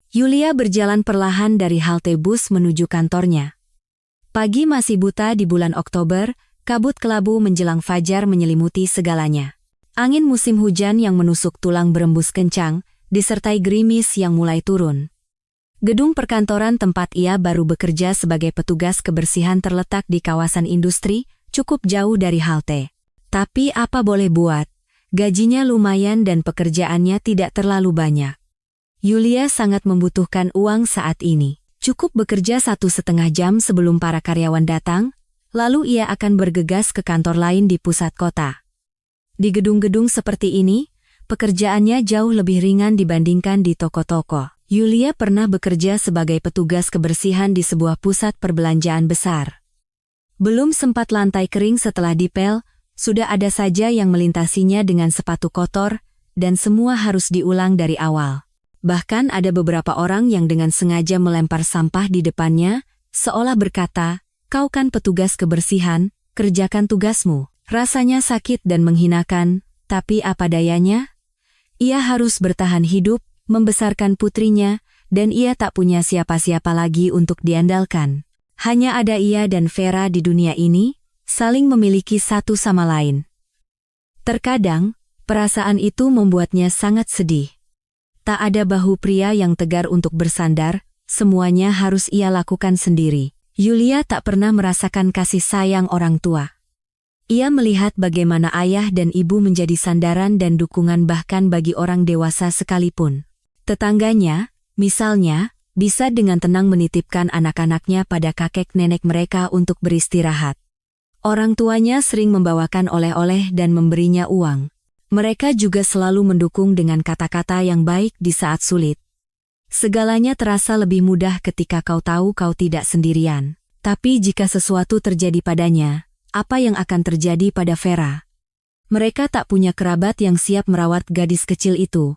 Yulia berjalan perlahan dari halte bus menuju kantornya. Pagi masih buta di bulan Oktober, kabut kelabu menjelang fajar menyelimuti segalanya. Angin musim hujan yang menusuk tulang berembus kencang, disertai gerimis yang mulai turun. Gedung perkantoran tempat ia baru bekerja sebagai petugas kebersihan terletak di kawasan industri, cukup jauh dari halte. Tapi apa boleh buat, gajinya lumayan dan pekerjaannya tidak terlalu banyak. Yulia sangat membutuhkan uang saat ini. Cukup bekerja 1,5 jam sebelum para karyawan datang, lalu ia akan bergegas ke kantor lain di pusat kota. Di gedung-gedung seperti ini, pekerjaannya jauh lebih ringan dibandingkan di toko-toko. Yulia pernah bekerja sebagai petugas kebersihan di sebuah pusat perbelanjaan besar. Belum sempat lantai kering setelah dipel, sudah ada saja yang melintasinya dengan sepatu kotor, dan semua harus diulang dari awal. Bahkan ada beberapa orang yang dengan sengaja melempar sampah di depannya, seolah berkata, "Kau kan petugas kebersihan, kerjakan tugasmu." Rasanya sakit dan menghinakan, tapi apa dayanya? Ia harus bertahan hidup, membesarkan putrinya, dan ia tak punya siapa-siapa lagi untuk diandalkan. Hanya ada ia dan Vera di dunia ini, saling memiliki satu sama lain. Terkadang, perasaan itu membuatnya sangat sedih. Tak ada bahu pria yang tegar untuk bersandar, semuanya harus ia lakukan sendiri. Yulia tak pernah merasakan kasih sayang orang tua. Ia melihat bagaimana ayah dan ibu menjadi sandaran dan dukungan bahkan bagi orang dewasa sekalipun. Tetangganya, misalnya, bisa dengan tenang menitipkan anak-anaknya pada kakek nenek mereka untuk beristirahat. Orang tuanya sering membawakan oleh-oleh dan memberinya uang. Mereka juga selalu mendukung dengan kata-kata yang baik di saat sulit. Segalanya terasa lebih mudah ketika kau tahu kau tidak sendirian. Tapi jika sesuatu terjadi padanya, apa yang akan terjadi pada Vera? Mereka tak punya kerabat yang siap merawat gadis kecil itu.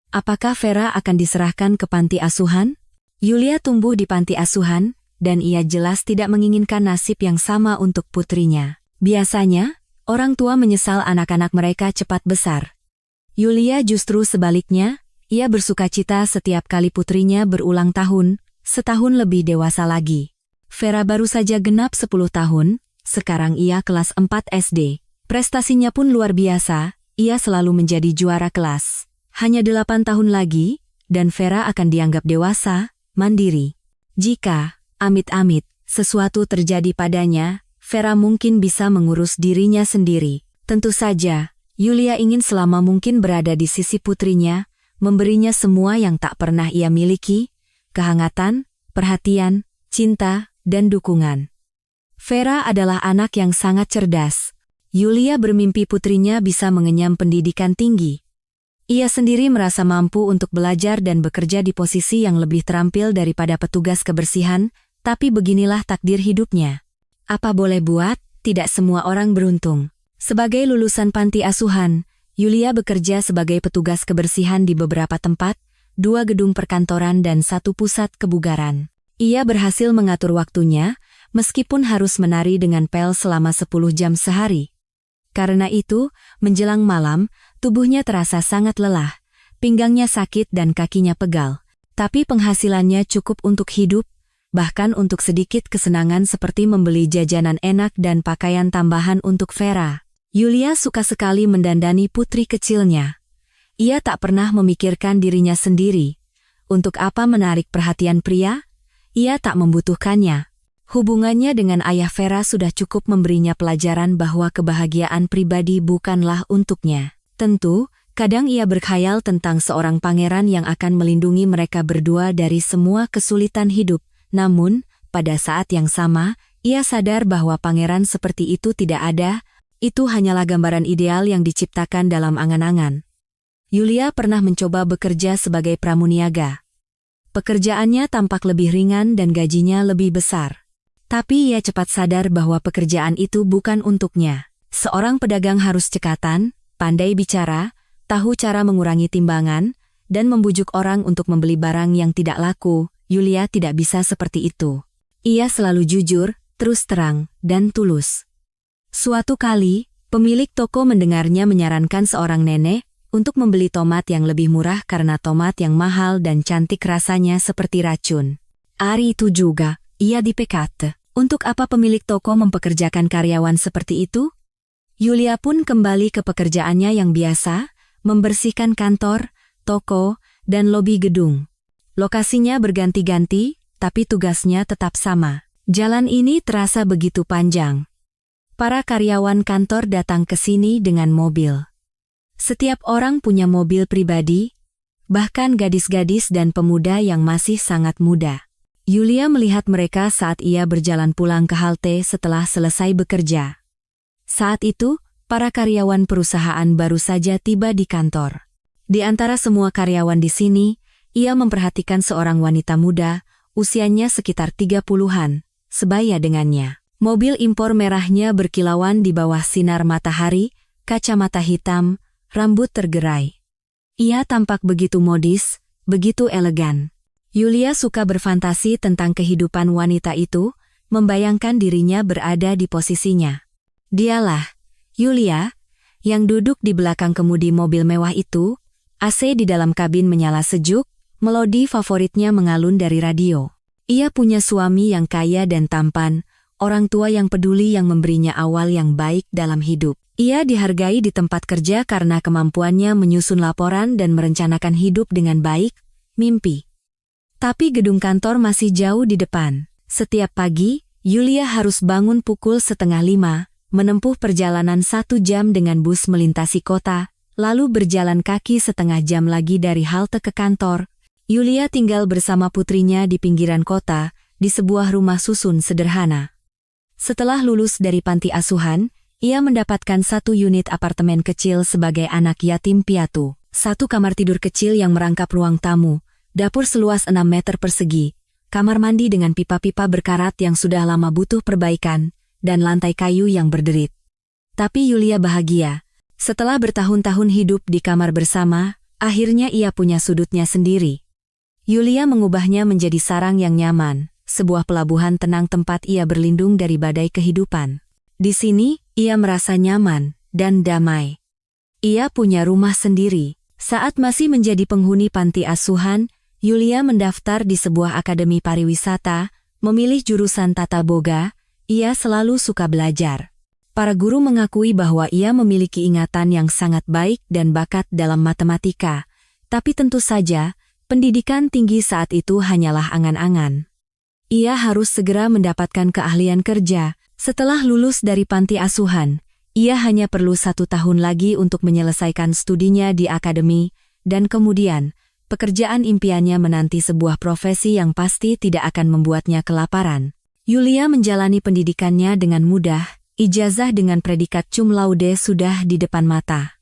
Apakah Vera akan diserahkan ke panti asuhan? Yulia tumbuh di panti asuhan, dan ia jelas tidak menginginkan nasib yang sama untuk putrinya. Biasanya, orang tua menyesal anak-anak mereka cepat besar. Yulia justru sebaliknya, ia bersukacita setiap kali putrinya berulang tahun, setahun lebih dewasa lagi. Vera baru saja genap 10 tahun, sekarang ia kelas 4 SD. Prestasinya pun luar biasa, ia selalu menjadi juara kelas. Hanya 8 tahun lagi, dan Vera akan dianggap dewasa, mandiri. Jika, amit-amit, sesuatu terjadi padanya, Vera mungkin bisa mengurus dirinya sendiri. Tentu saja, Yulia ingin selama mungkin berada di sisi putrinya, memberinya semua yang tak pernah ia miliki, kehangatan, perhatian, cinta, dan dukungan. Vera adalah anak yang sangat cerdas. Yulia bermimpi putrinya bisa mengenyam pendidikan tinggi. Ia sendiri merasa mampu untuk belajar dan bekerja di posisi yang lebih terampil daripada petugas kebersihan, tapi beginilah takdir hidupnya. Apa boleh buat, tidak semua orang beruntung. Sebagai lulusan panti asuhan, Yulia bekerja sebagai petugas kebersihan di beberapa tempat, 2 gedung perkantoran dan 1 pusat kebugaran. Ia berhasil mengatur waktunya, meskipun harus menari dengan pel selama 10 jam sehari. Karena itu, menjelang malam, tubuhnya terasa sangat lelah, pinggangnya sakit dan kakinya pegal. Tapi penghasilannya cukup untuk hidup, bahkan untuk sedikit kesenangan seperti membeli jajanan enak dan pakaian tambahan untuk Vera. Yulia suka sekali mendandani putri kecilnya. Ia tak pernah memikirkan dirinya sendiri. Untuk apa menarik perhatian pria? Ia tak membutuhkannya. Hubungannya dengan ayah Vera sudah cukup memberinya pelajaran bahwa kebahagiaan pribadi bukanlah untuknya. Tentu, kadang ia berkhayal tentang seorang pangeran yang akan melindungi mereka berdua dari semua kesulitan hidup. Namun, pada saat yang sama, ia sadar bahwa pangeran seperti itu tidak ada, itu hanyalah gambaran ideal yang diciptakan dalam angan-angan. Yulia pernah mencoba bekerja sebagai pramuniaga. Pekerjaannya tampak lebih ringan dan gajinya lebih besar. Tapi ia cepat sadar bahwa pekerjaan itu bukan untuknya. Seorang pedagang harus cekatan, pandai bicara, tahu cara mengurangi timbangan, dan membujuk orang untuk membeli barang yang tidak laku. Yulia tidak bisa seperti itu. Ia selalu jujur, terus terang, dan tulus. Suatu kali, pemilik toko mendengarnya menyarankan seorang nenek, untuk membeli tomat yang lebih murah karena tomat yang mahal dan cantik rasanya seperti racun. Hari itu juga, ia di-PK. Untuk apa pemilik toko mempekerjakan karyawan seperti itu? Yulia pun kembali ke pekerjaannya yang biasa, membersihkan kantor, toko, dan lobi gedung. Lokasinya berganti-ganti, tapi tugasnya tetap sama. Jalan ini terasa begitu panjang. Para karyawan kantor datang ke sini dengan mobil. Setiap orang punya mobil pribadi, bahkan gadis-gadis dan pemuda yang masih sangat muda. Yulia melihat mereka saat ia berjalan pulang ke halte setelah selesai bekerja. Saat itu, para karyawan perusahaan baru saja tiba di kantor. Di antara semua karyawan di sini, ia memperhatikan seorang wanita muda, usianya sekitar 30-an, sebaya dengannya. Mobil impor merahnya berkilauan di bawah sinar matahari, kacamata hitam, rambut tergerai. Ia tampak begitu modis, begitu elegan. Yulia suka berfantasi tentang kehidupan wanita itu, membayangkan dirinya berada di posisinya. Dialah, Yulia, yang duduk di belakang kemudi mobil mewah itu. AC di dalam kabin menyala sejuk, melodi favoritnya mengalun dari radio. Ia punya suami yang kaya dan tampan, orang tua yang peduli yang memberinya awal yang baik dalam hidup. Ia dihargai di tempat kerja karena kemampuannya menyusun laporan dan merencanakan hidup dengan baik, mimpi. Tapi gedung kantor masih jauh di depan. Setiap pagi, Yulia harus bangun pukul 4:30, menempuh perjalanan 1 jam dengan bus melintasi kota, lalu berjalan kaki setengah jam lagi dari halte ke kantor. Yulia tinggal bersama putrinya di pinggiran kota, di sebuah rumah susun sederhana. Setelah lulus dari panti asuhan, ia mendapatkan 1 unit apartemen kecil sebagai anak yatim piatu. 1 kamar tidur kecil yang merangkap ruang tamu, dapur seluas 6 meter persegi, kamar mandi dengan pipa-pipa berkarat yang sudah lama butuh perbaikan, dan lantai kayu yang berderit. Tapi Yulia bahagia. Setelah bertahun-tahun hidup di kamar bersama, akhirnya ia punya sudutnya sendiri. Yulia mengubahnya menjadi sarang yang nyaman, sebuah pelabuhan tenang tempat ia berlindung dari badai kehidupan. Di sini, ia merasa nyaman dan damai. Ia punya rumah sendiri. Saat masih menjadi penghuni panti asuhan, Yulia mendaftar di sebuah akademi pariwisata, memilih jurusan tata boga. Ia selalu suka belajar. Para guru mengakui bahwa ia memiliki ingatan yang sangat baik dan bakat dalam matematika, tapi tentu saja, pendidikan tinggi saat itu hanyalah angan-angan. Ia harus segera mendapatkan keahlian kerja. Setelah lulus dari panti asuhan, ia hanya perlu 1 tahun lagi untuk menyelesaikan studinya di akademi, dan kemudian, pekerjaan impiannya menanti sebuah profesi yang pasti tidak akan membuatnya kelaparan. Yulia menjalani pendidikannya dengan mudah. Ijazah dengan predikat cum laude sudah di depan mata.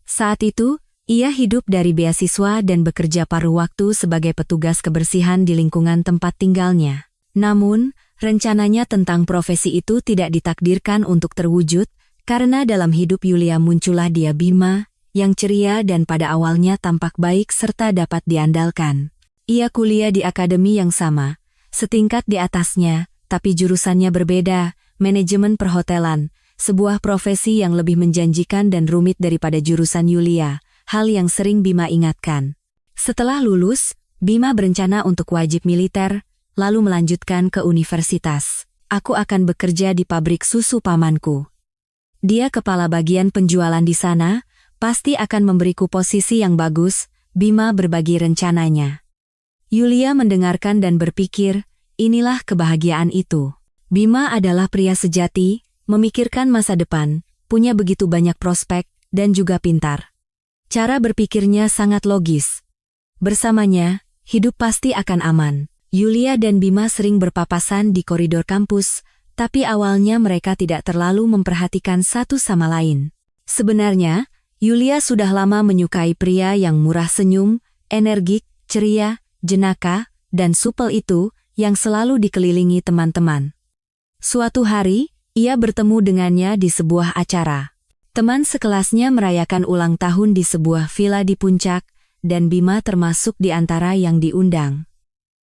Saat itu, ia hidup dari beasiswa dan bekerja paruh waktu sebagai petugas kebersihan di lingkungan tempat tinggalnya. Namun, rencananya tentang profesi itu tidak ditakdirkan untuk terwujud, karena dalam hidup Yulia muncullah dia Bima, yang ceria dan pada awalnya tampak baik serta dapat diandalkan. Ia kuliah di akademi yang sama, setingkat di atasnya, tapi jurusannya berbeda. Manajemen perhotelan, sebuah profesi yang lebih menjanjikan dan rumit daripada jurusan Yulia, hal yang sering Bima ingatkan. Setelah lulus, Bima berencana untuk wajib militer, lalu melanjutkan ke universitas. Aku akan bekerja di pabrik susu pamanku. Dia kepala bagian penjualan di sana, pasti akan memberiku posisi yang bagus, Bima berbagi rencananya. Yulia mendengarkan dan berpikir, inilah kebahagiaan itu. Bima adalah pria sejati, memikirkan masa depan, punya begitu banyak prospek, dan juga pintar. Cara berpikirnya sangat logis. Bersamanya, hidup pasti akan aman. Yulia dan Bima sering berpapasan di koridor kampus, tapi awalnya mereka tidak terlalu memperhatikan satu sama lain. Sebenarnya, Yulia sudah lama menyukai pria yang murah senyum, energik, ceria, jenaka, dan supel itu, yang selalu dikelilingi teman-teman. Suatu hari, ia bertemu dengannya di sebuah acara. Teman sekelasnya merayakan ulang tahun di sebuah villa di puncak, dan Bima termasuk di antara yang diundang.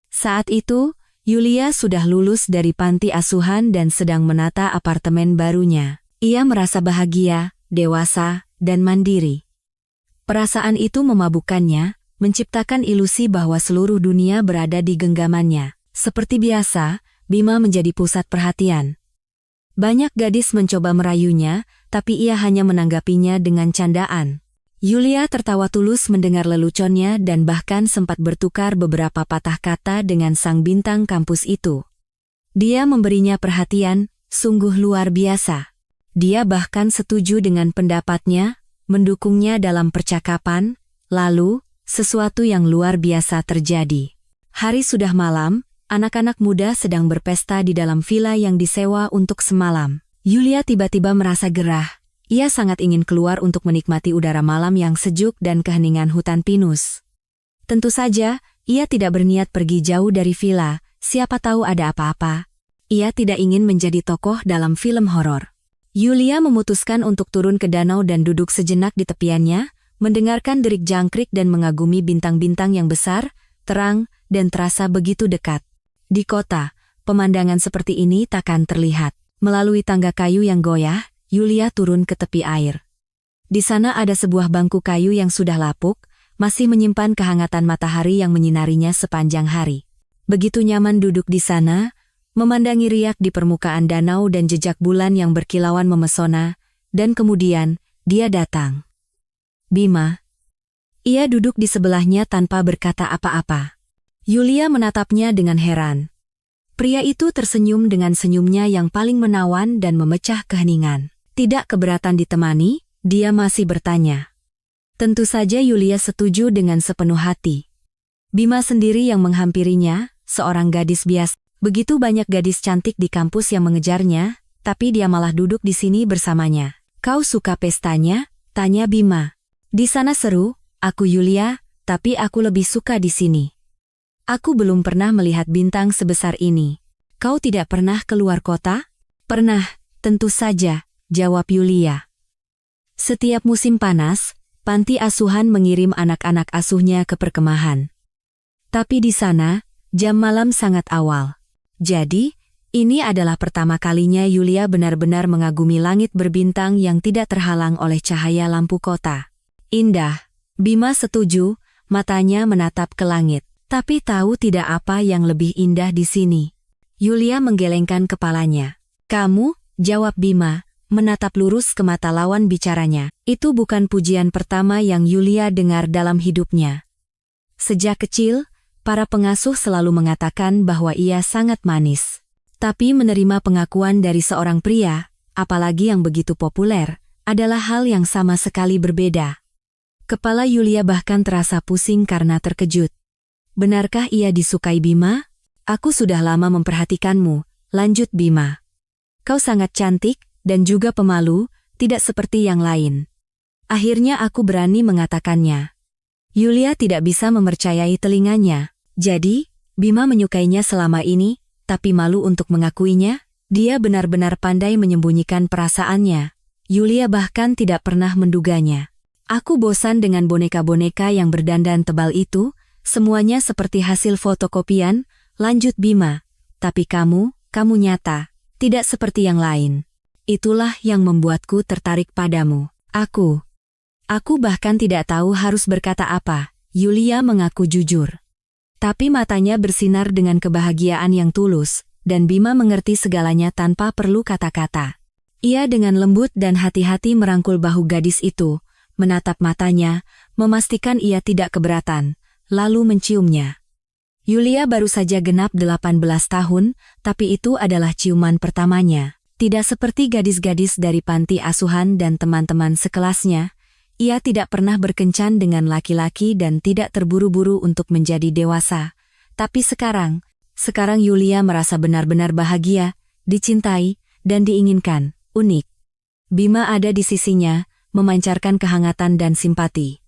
Saat itu, Yulia sudah lulus dari panti asuhan dan sedang menata apartemen barunya. Ia merasa bahagia, dewasa, dan mandiri. Perasaan itu memabukkannya, menciptakan ilusi bahwa seluruh dunia berada di genggamannya. Seperti biasa, Bima menjadi pusat perhatian. Banyak gadis mencoba merayunya, tapi ia hanya menanggapinya dengan candaan. Yulia tertawa tulus mendengar leluconnya dan bahkan sempat bertukar beberapa patah kata dengan sang bintang kampus itu. Dia memberinya perhatian, sungguh luar biasa. Dia bahkan setuju dengan pendapatnya, mendukungnya dalam percakapan, lalu, sesuatu yang luar biasa terjadi. Hari sudah malam, anak-anak muda sedang berpesta di dalam villa yang disewa untuk semalam. Yulia tiba-tiba merasa gerah. Ia sangat ingin keluar untuk menikmati udara malam yang sejuk dan keheningan hutan pinus. Tentu saja, ia tidak berniat pergi jauh dari villa, siapa tahu ada apa-apa. Ia tidak ingin menjadi tokoh dalam film horor. Yulia memutuskan untuk turun ke danau dan duduk sejenak di tepiannya, mendengarkan derik jangkrik dan mengagumi bintang-bintang yang besar, terang, dan terasa begitu dekat. Di kota, pemandangan seperti ini takkan terlihat. Melalui tangga kayu yang goyah, Yulia turun ke tepi air. Di sana ada sebuah bangku kayu yang sudah lapuk, masih menyimpan kehangatan matahari yang menyinarinya sepanjang hari. Begitu nyaman duduk di sana, memandangi riak di permukaan danau dan jejak bulan yang berkilauan memesona, dan kemudian, dia datang. Bima. Ia duduk di sebelahnya tanpa berkata apa-apa. Yulia menatapnya dengan heran. Pria itu tersenyum dengan senyumnya yang paling menawan dan memecah keheningan. Tidak keberatan ditemani, dia masih bertanya. Tentu saja Yulia setuju dengan sepenuh hati. Bima sendiri yang menghampirinya, seorang gadis biasa. Begitu banyak gadis cantik di kampus yang mengejarnya, tapi dia malah duduk di sini bersamanya. Kau suka pestanya? Tanya Bima. Di sana seru, aku Yulia, tapi aku lebih suka di sini. Aku belum pernah melihat bintang sebesar ini. Kau tidak pernah keluar kota? Pernah, tentu saja, jawab Yulia. Setiap musim panas, panti asuhan mengirim anak-anak asuhnya ke perkemahan. Tapi di sana, jam malam sangat awal. Jadi, ini adalah pertama kalinya Yulia benar-benar mengagumi langit berbintang yang tidak terhalang oleh cahaya lampu kota. Indah. Bima setuju, matanya menatap ke langit. Tapi tahu tidak apa yang lebih indah di sini. Yulia menggelengkan kepalanya. Kamu, jawab Bima, menatap lurus ke mata lawan bicaranya. Itu bukan pujian pertama yang Yulia dengar dalam hidupnya. Sejak kecil, para pengasuh selalu mengatakan bahwa ia sangat manis. Tapi menerima pengakuan dari seorang pria, apalagi yang begitu populer, adalah hal yang sama sekali berbeda. Kepala Yulia bahkan terasa pusing karena terkejut. Benarkah ia disukai Bima? Aku sudah lama memperhatikanmu, lanjut Bima. Kau sangat cantik, dan juga pemalu, tidak seperti yang lain. Akhirnya aku berani mengatakannya. Yulia tidak bisa mempercayai telinganya. Jadi, Bima menyukainya selama ini, tapi malu untuk mengakuinya. Dia benar-benar pandai menyembunyikan perasaannya. Yulia bahkan tidak pernah menduganya. Aku bosan dengan boneka-boneka yang berdandan tebal itu, semuanya seperti hasil fotokopian, lanjut Bima. Tapi kamu nyata, tidak seperti yang lain. Itulah yang membuatku tertarik padamu. Aku bahkan tidak tahu harus berkata apa, Yulia mengaku jujur. Tapi matanya bersinar dengan kebahagiaan yang tulus, dan Bima mengerti segalanya tanpa perlu kata-kata. Ia dengan lembut dan hati-hati merangkul bahu gadis itu, menatap matanya, memastikan ia tidak keberatan, lalu menciumnya. Yulia baru saja genap 18 tahun, tapi itu adalah ciuman pertamanya. Tidak seperti gadis-gadis dari panti asuhan dan teman-teman sekelasnya, ia tidak pernah berkencan dengan laki-laki dan tidak terburu-buru untuk menjadi dewasa. Tapi sekarang Yulia merasa benar-benar bahagia, dicintai, dan diinginkan, unik. Bima ada di sisinya, memancarkan kehangatan dan simpati.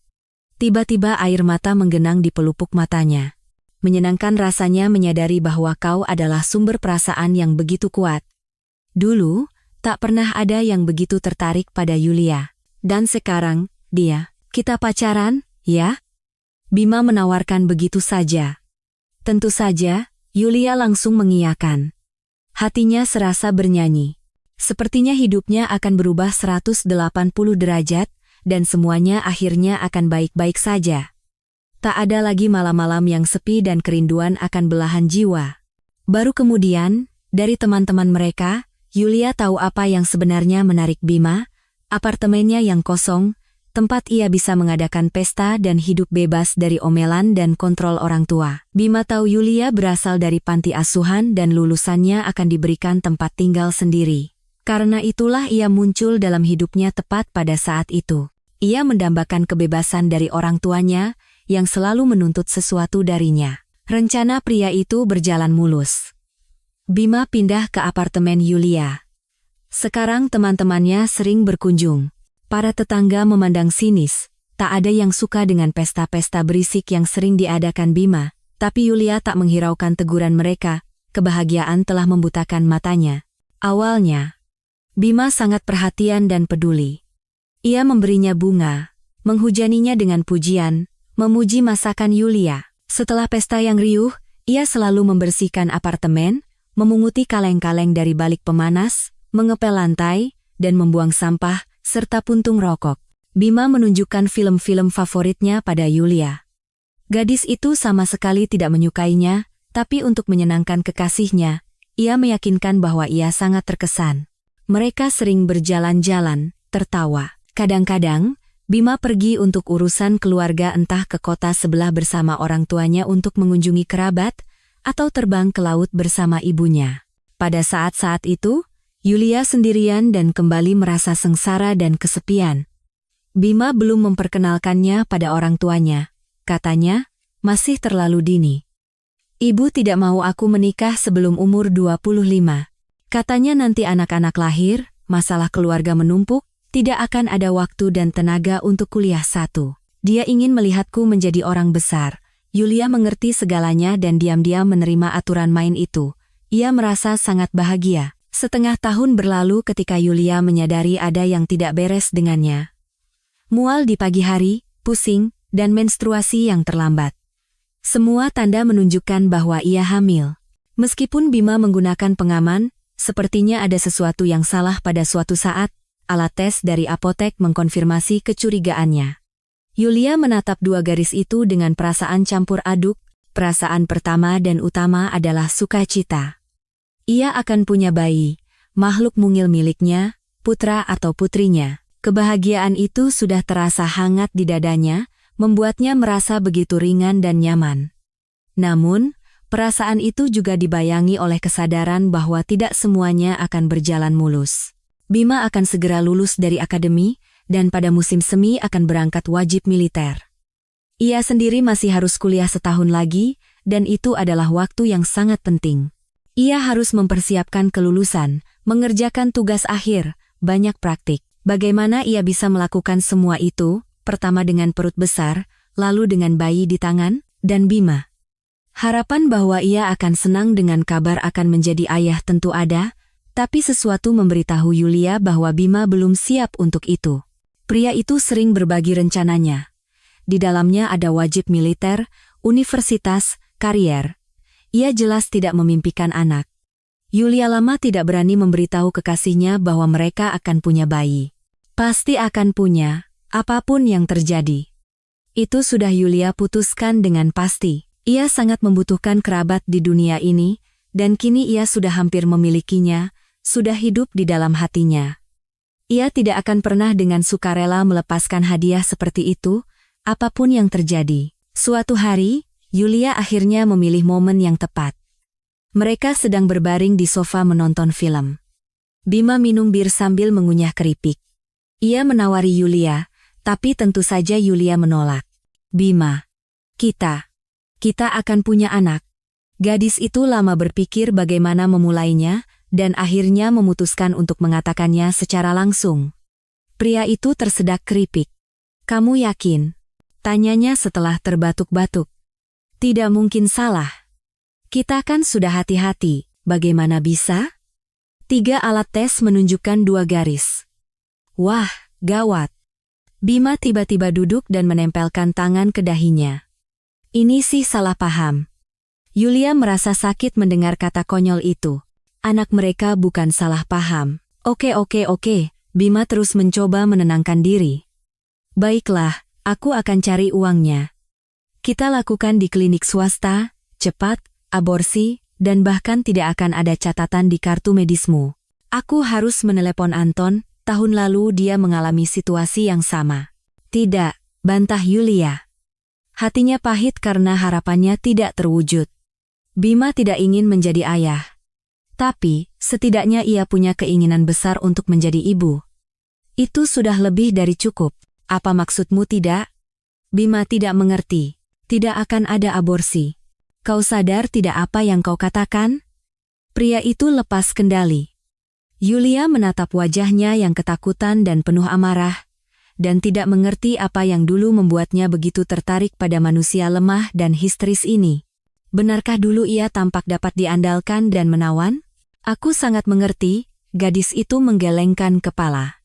Tiba-tiba air mata menggenang di pelupuk matanya. Menyenangkan rasanya menyadari bahwa kau adalah sumber perasaan yang begitu kuat. Dulu, tak pernah ada yang begitu tertarik pada Yulia. Dan sekarang, kita pacaran, ya? Bima menawarkan begitu saja. Tentu saja, Yulia langsung mengiyakan. Hatinya serasa bernyanyi. Sepertinya hidupnya akan berubah 180 derajat, dan semuanya akhirnya akan baik-baik saja. Tak ada lagi malam-malam yang sepi dan kerinduan akan belahan jiwa. Baru kemudian, dari teman-teman mereka, Yulia tahu apa yang sebenarnya menarik Bima, apartemennya yang kosong, tempat ia bisa mengadakan pesta dan hidup bebas dari omelan dan kontrol orang tua. Bima tahu Yulia berasal dari panti asuhan dan lulusannya akan diberikan tempat tinggal sendiri. Karena itulah ia muncul dalam hidupnya tepat pada saat itu. Ia mendambakan kebebasan dari orang tuanya, yang selalu menuntut sesuatu darinya. Rencana pria itu berjalan mulus. Bima pindah ke apartemen Yulia. Sekarang teman-temannya sering berkunjung. Para tetangga memandang sinis, tak ada yang suka dengan pesta-pesta berisik yang sering diadakan Bima, tapi Yulia tak menghiraukan teguran mereka, kebahagiaan telah membutakan matanya. Awalnya, Bima sangat perhatian dan peduli. Ia memberinya bunga, menghujaninya dengan pujian, memuji masakan Yulia. Setelah pesta yang riuh, ia selalu membersihkan apartemen, memunguti kaleng-kaleng dari balik pemanas, mengepel lantai, dan membuang sampah, serta puntung rokok. Bima menunjukkan film-film favoritnya pada Yulia. Gadis itu sama sekali tidak menyukainya, tapi untuk menyenangkan kekasihnya, ia meyakinkan bahwa ia sangat terkesan. Mereka sering berjalan-jalan, tertawa. Kadang-kadang, Bima pergi untuk urusan keluarga entah ke kota sebelah bersama orang tuanya untuk mengunjungi kerabat, atau terbang ke laut bersama ibunya. Pada saat-saat itu, Yulia sendirian dan kembali merasa sengsara dan kesepian. Bima belum memperkenalkannya pada orang tuanya. Katanya, masih terlalu dini. Ibu tidak mau aku menikah sebelum umur 25. Katanya nanti anak-anak lahir, masalah keluarga menumpuk, tidak akan ada waktu dan tenaga untuk kuliah satu. Dia ingin melihatku menjadi orang besar. Yulia mengerti segalanya dan diam-diam menerima aturan main itu. Ia merasa sangat bahagia. Setengah tahun berlalu ketika Yulia menyadari ada yang tidak beres dengannya. Mual di pagi hari, pusing, dan menstruasi yang terlambat. Semua tanda menunjukkan bahwa ia hamil. Meskipun Bima menggunakan pengaman, sepertinya ada sesuatu yang salah pada suatu saat. Alat tes dari apotek mengkonfirmasi kecurigaannya. Yulia menatap dua garis itu dengan perasaan campur aduk. Perasaan pertama dan utama adalah sukacita. Ia akan punya bayi, makhluk mungil miliknya, putra atau putrinya. Kebahagiaan itu sudah terasa hangat di dadanya, membuatnya merasa begitu ringan dan nyaman. Namun, perasaan itu juga dibayangi oleh kesadaran bahwa tidak semuanya akan berjalan mulus. Bima akan segera lulus dari akademi, dan pada musim semi akan berangkat wajib militer. Ia sendiri masih harus kuliah setahun lagi, dan itu adalah waktu yang sangat penting. Ia harus mempersiapkan kelulusan, mengerjakan tugas akhir, banyak praktik. Bagaimana ia bisa melakukan semua itu, pertama dengan perut besar, lalu dengan bayi di tangan, dan Bima. Harapan bahwa ia akan senang dengan kabar akan menjadi ayah tentu ada, tapi sesuatu memberitahu Yulia bahwa Bima belum siap untuk itu. Pria itu sering berbagi rencananya. Di dalamnya ada wajib militer, universitas, karier. Ia jelas tidak memimpikan anak. Yulia lama tidak berani memberitahu kekasihnya bahwa mereka akan punya bayi. Pasti akan punya, apapun yang terjadi. Itu sudah Yulia putuskan dengan pasti. Ia sangat membutuhkan kerabat di dunia ini, dan kini ia sudah hampir memilikinya, sudah hidup di dalam hatinya. Ia tidak akan pernah dengan sukarela melepaskan hadiah seperti itu, apapun yang terjadi. Suatu hari, Yulia akhirnya memilih momen yang tepat. Mereka sedang berbaring di sofa menonton film. Bima minum bir sambil mengunyah keripik. Ia menawari Yulia, tapi tentu saja Yulia menolak. Bima, kita akan punya anak. Gadis itu lama berpikir bagaimana memulainya, dan akhirnya memutuskan untuk mengatakannya secara langsung. Pria itu tersedak keripik. Kamu yakin? Tanyanya setelah terbatuk-batuk. Tidak mungkin salah. Kita kan sudah hati-hati, bagaimana bisa? 3 alat tes menunjukkan 2 garis. Wah, gawat. Bima tiba-tiba duduk dan menempelkan tangan ke dahinya. Ini sih salah paham. Yulia merasa sakit mendengar kata konyol itu. Anak mereka bukan salah paham. Oke, Bima terus mencoba menenangkan diri. Baiklah, aku akan cari uangnya. Kita lakukan di klinik swasta, cepat, aborsi, dan bahkan tidak akan ada catatan di kartu medismu. Aku harus menelepon Anton, tahun lalu dia mengalami situasi yang sama. Tidak, bantah Yulia. Hatinya pahit karena harapannya tidak terwujud. Bima tidak ingin menjadi ayah. Tapi, setidaknya ia punya keinginan besar untuk menjadi ibu. Itu sudah lebih dari cukup. Apa maksudmu tidak? Bima tidak mengerti. Tidak akan ada aborsi. Kau sadar tidak apa yang kau katakan? Pria itu lepas kendali. Yulia menatap wajahnya yang ketakutan dan penuh amarah, dan tidak mengerti apa yang dulu membuatnya begitu tertarik pada manusia lemah dan histeris ini. Benarkah dulu ia tampak dapat diandalkan dan menawan? Aku sangat mengerti, gadis itu menggelengkan kepala.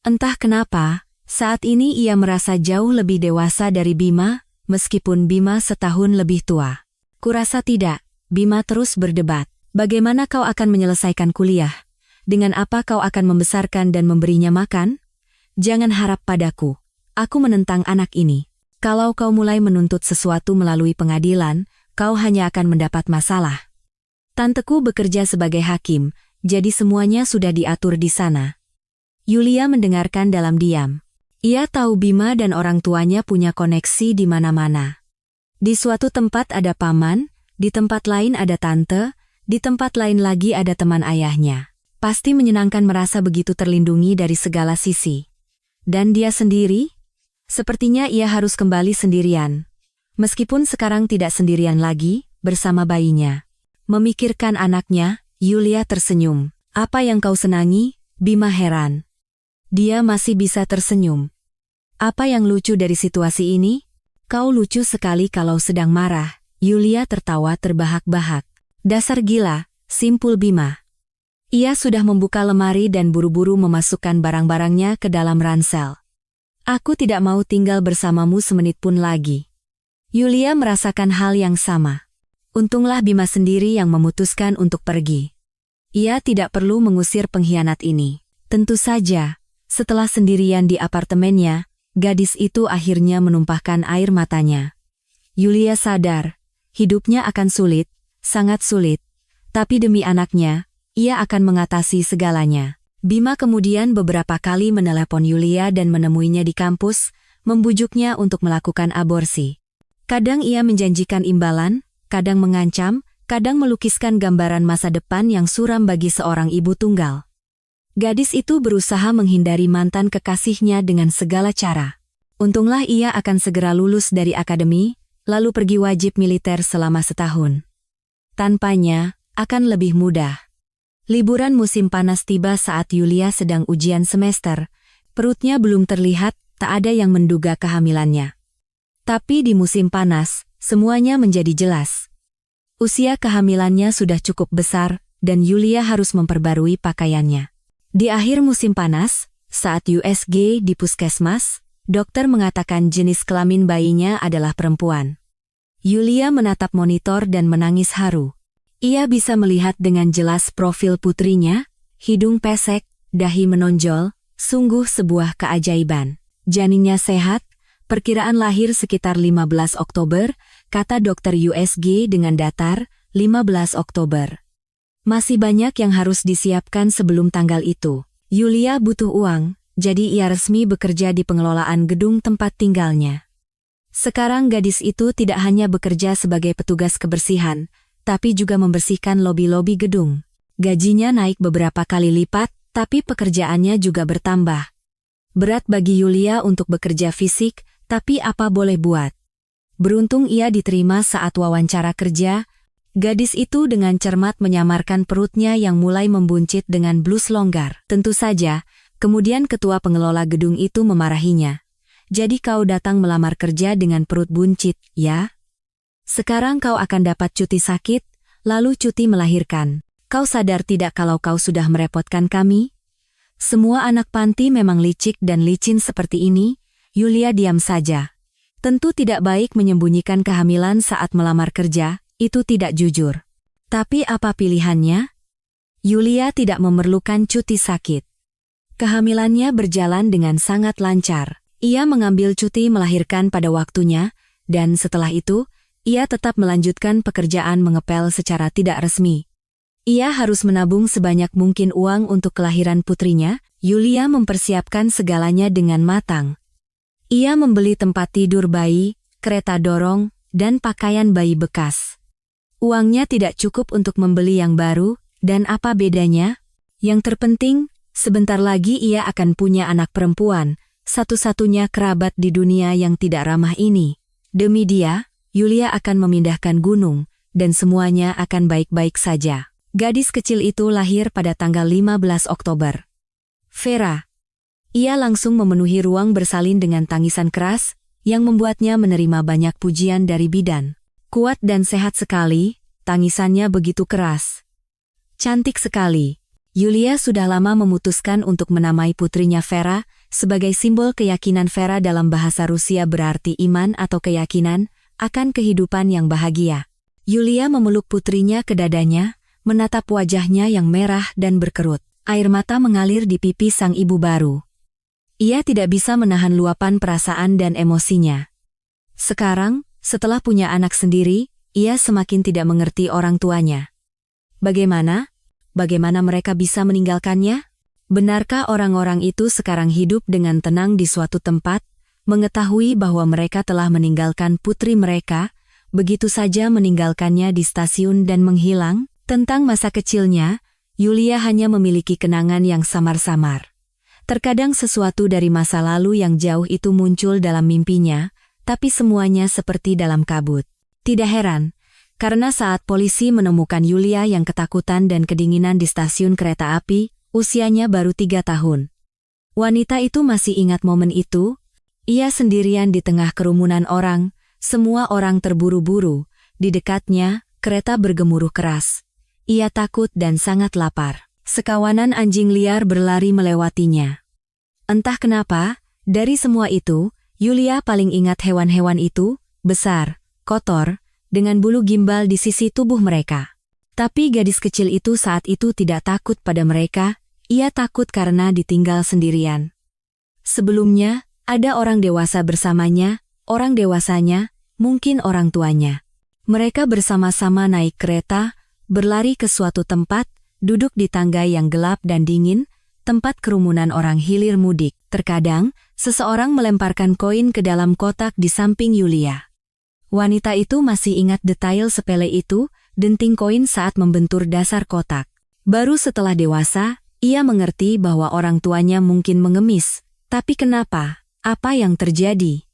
Entah kenapa, saat ini ia merasa jauh lebih dewasa dari Bima, meskipun Bima setahun lebih tua. Kurasa tidak, Bima terus berdebat. Bagaimana kau akan menyelesaikan kuliah? Dengan apa kau akan membesarkan dan memberinya makan? Jangan harap padaku. Aku menentang anak ini. Kalau kau mulai menuntut sesuatu melalui pengadilan, kau hanya akan mendapat masalah. Tanteku bekerja sebagai hakim, jadi semuanya sudah diatur di sana. Yulia mendengarkan dalam diam. Ia tahu Bima dan orang tuanya punya koneksi di mana-mana. Di suatu tempat ada paman, di tempat lain ada tante, di tempat lain lagi ada teman ayahnya. Pasti menyenangkan merasa begitu terlindungi dari segala sisi. Dan dia sendiri? Sepertinya ia harus kembali sendirian. Meskipun sekarang tidak sendirian lagi, bersama bayinya. Memikirkan anaknya, Yulia tersenyum. Apa yang kau senangi? Bima heran. Dia masih bisa tersenyum. Apa yang lucu dari situasi ini? Kau lucu sekali kalau sedang marah. Yulia tertawa terbahak-bahak. Dasar gila, simpul Bima. Ia sudah membuka lemari dan buru-buru memasukkan barang-barangnya ke dalam ransel. Aku tidak mau tinggal bersamamu semenit pun lagi. Yulia merasakan hal yang sama. Untunglah Bima sendiri yang memutuskan untuk pergi. Ia tidak perlu mengusir pengkhianat ini. Tentu saja, setelah sendirian di apartemennya, gadis itu akhirnya menumpahkan air matanya. Yulia sadar, hidupnya akan sulit, sangat sulit, tapi demi anaknya, ia akan mengatasi segalanya. Bima kemudian beberapa kali menelepon Yulia dan menemuinya di kampus, membujuknya untuk melakukan aborsi. Kadang ia menjanjikan imbalan, kadang mengancam, kadang melukiskan gambaran masa depan yang suram bagi seorang ibu tunggal. Gadis itu berusaha menghindari mantan kekasihnya dengan segala cara. Untunglah ia akan segera lulus dari akademi, lalu pergi wajib militer selama setahun. Tanpanya, akan lebih mudah. Liburan musim panas tiba saat Yulia sedang ujian semester. Perutnya belum terlihat, tak ada yang menduga kehamilannya. Tapi di musim panas, semuanya menjadi jelas. Usia kehamilannya sudah cukup besar, dan Yulia harus memperbarui pakaiannya. Di akhir musim panas, saat USG di puskesmas, dokter mengatakan jenis kelamin bayinya adalah perempuan. Yulia menatap monitor dan menangis haru. Ia bisa melihat dengan jelas profil putrinya, hidung pesek, dahi menonjol, sungguh sebuah keajaiban. Janinnya sehat, perkiraan lahir sekitar 15 Oktober, kata dokter USG dengan datar, 15 Oktober. Masih banyak yang harus disiapkan sebelum tanggal itu. Yulia butuh uang, jadi ia resmi bekerja di pengelolaan gedung tempat tinggalnya. Sekarang gadis itu tidak hanya bekerja sebagai petugas kebersihan, tapi juga membersihkan lobi-lobi gedung. Gajinya naik beberapa kali lipat, tapi pekerjaannya juga bertambah. Berat bagi Yulia untuk bekerja fisik, tapi apa boleh buat. Beruntung ia diterima saat wawancara kerja. Gadis itu dengan cermat menyamarkan perutnya yang mulai membuncit dengan blus longgar. Tentu saja, kemudian ketua pengelola gedung itu memarahinya. Jadi kau datang melamar kerja dengan perut buncit, ya? Sekarang kau akan dapat cuti sakit, lalu cuti melahirkan. Kau sadar tidak kalau kau sudah merepotkan kami? Semua anak panti memang licik dan licin seperti ini. Yulia diam saja. Tentu tidak baik menyembunyikan kehamilan saat melamar kerja. Itu tidak jujur. Tapi apa pilihannya? Yulia tidak memerlukan cuti sakit. Kehamilannya berjalan dengan sangat lancar. Ia mengambil cuti melahirkan pada waktunya, dan setelah itu, ia tetap melanjutkan pekerjaan mengepel secara tidak resmi. Ia harus menabung sebanyak mungkin uang untuk kelahiran putrinya. Yulia mempersiapkan segalanya dengan matang. Ia membeli tempat tidur bayi, kereta dorong, dan pakaian bayi bekas. Uangnya tidak cukup untuk membeli yang baru, dan apa bedanya? Yang terpenting, sebentar lagi ia akan punya anak perempuan, satu-satunya kerabat di dunia yang tidak ramah ini. Demi dia, Yulia akan memindahkan gunung, dan semuanya akan baik-baik saja. Gadis kecil itu lahir pada tanggal 15 Oktober. Vera. Ia langsung memenuhi ruang bersalin dengan tangisan keras, yang membuatnya menerima banyak pujian dari bidan. Kuat dan sehat sekali, tangisannya begitu keras. Cantik sekali. Yulia sudah lama memutuskan untuk menamai putrinya Vera, sebagai simbol keyakinan. Vera dalam bahasa Rusia berarti iman atau keyakinan akan kehidupan yang bahagia. Yulia memeluk putrinya ke dadanya, menatap wajahnya yang merah dan berkerut. Air mata mengalir di pipi sang ibu baru. Ia tidak bisa menahan luapan perasaan dan emosinya. Sekarang, setelah punya anak sendiri, ia semakin tidak mengerti orang tuanya. Bagaimana mereka bisa meninggalkannya? Benarkah orang-orang itu sekarang hidup dengan tenang di suatu tempat, mengetahui bahwa mereka telah meninggalkan putri mereka, begitu saja meninggalkannya di stasiun dan menghilang? Tentang masa kecilnya, Yulia hanya memiliki kenangan yang samar-samar. Terkadang sesuatu dari masa lalu yang jauh itu muncul dalam mimpinya, tapi semuanya seperti dalam kabut. Tidak heran, karena saat polisi menemukan Yulia yang ketakutan dan kedinginan di stasiun kereta api, usianya baru 3 tahun. Wanita itu masih ingat momen itu. Ia sendirian di tengah kerumunan orang, semua orang terburu-buru. Di dekatnya, kereta bergemuruh keras. Ia takut dan sangat lapar. Sekawanan anjing liar berlari melewatinya. Entah kenapa, dari semua itu, Yulia paling ingat hewan-hewan itu, besar, kotor, dengan bulu gimbal di sisi tubuh mereka. Tapi gadis kecil itu saat itu tidak takut pada mereka, ia takut karena ditinggal sendirian. Sebelumnya, ada orang dewasa bersamanya, orang dewasanya, mungkin orang tuanya. Mereka bersama-sama naik kereta, berlari ke suatu tempat, duduk di tangga yang gelap dan dingin, tempat kerumunan orang hilir mudik. Terkadang, seseorang melemparkan koin ke dalam kotak di samping Yulia. Wanita itu masih ingat detail sepele itu, denting koin saat membentur dasar kotak. Baru setelah dewasa, ia mengerti bahwa orang tuanya mungkin mengemis. Tapi kenapa? Apa yang terjadi?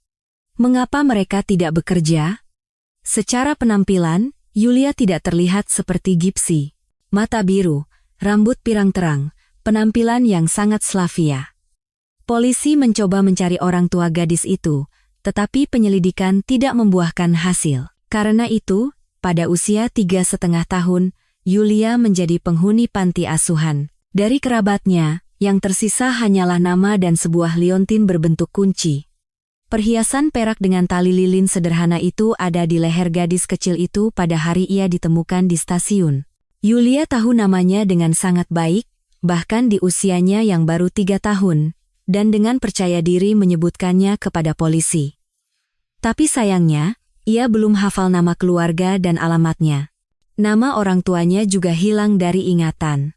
Mengapa mereka tidak bekerja? Secara penampilan, Yulia tidak terlihat seperti Gypsy. Mata biru, rambut pirang terang, penampilan yang sangat Slavia. Polisi mencoba mencari orang tua gadis itu, tetapi penyelidikan tidak membuahkan hasil. Karena itu, pada usia 3,5 tahun, Yulia menjadi penghuni panti asuhan. Dari kerabatnya, yang tersisa hanyalah nama dan sebuah liontin berbentuk kunci. Perhiasan perak dengan tali lilin sederhana itu ada di leher gadis kecil itu pada hari ia ditemukan di stasiun. Yulia tahu namanya dengan sangat baik, bahkan di usianya yang baru 3 tahun, dan dengan percaya diri menyebutkannya kepada polisi. Tapi sayangnya, ia belum hafal nama keluarga dan alamatnya. Nama orang tuanya juga hilang dari ingatan.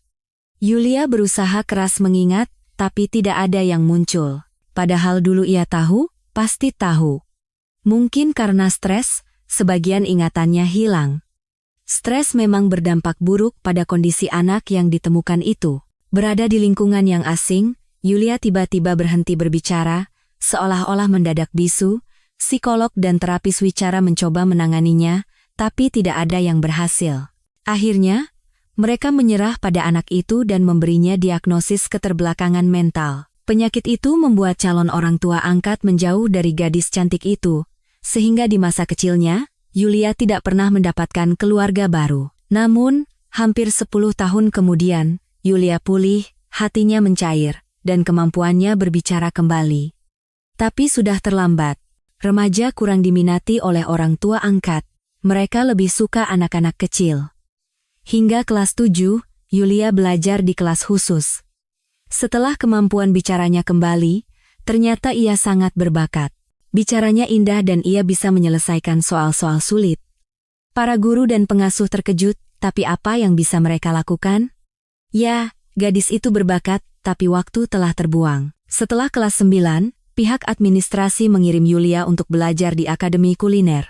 Yulia berusaha keras mengingat, tapi tidak ada yang muncul. Padahal dulu ia tahu, pasti tahu. Mungkin karena stres, sebagian ingatannya hilang. Stres memang berdampak buruk pada kondisi anak yang ditemukan itu. Berada di lingkungan yang asing, Yulia tiba-tiba berhenti berbicara, seolah-olah mendadak bisu. Psikolog dan terapis wicara mencoba menanganinya, tapi tidak ada yang berhasil. Akhirnya, mereka menyerah pada anak itu dan memberinya diagnosis keterbelakangan mental. Penyakit itu membuat calon orang tua angkat menjauh dari gadis cantik itu, sehingga di masa kecilnya, Yulia tidak pernah mendapatkan keluarga baru. Namun, hampir 10 tahun kemudian, Yulia pulih, hatinya mencair, dan kemampuannya berbicara kembali. Tapi sudah terlambat. Remaja kurang diminati oleh orang tua angkat. Mereka lebih suka anak-anak kecil. Hingga kelas 7, Yulia belajar di kelas khusus. Setelah kemampuan bicaranya kembali, Ternyata ia sangat berbakat. Bicaranya indah dan ia bisa menyelesaikan soal-soal sulit. Para guru dan pengasuh terkejut, tapi apa yang bisa mereka lakukan? Ya, gadis itu berbakat, tapi waktu telah terbuang. Setelah kelas 9, pihak administrasi mengirim Yulia untuk belajar di Akademi Kuliner.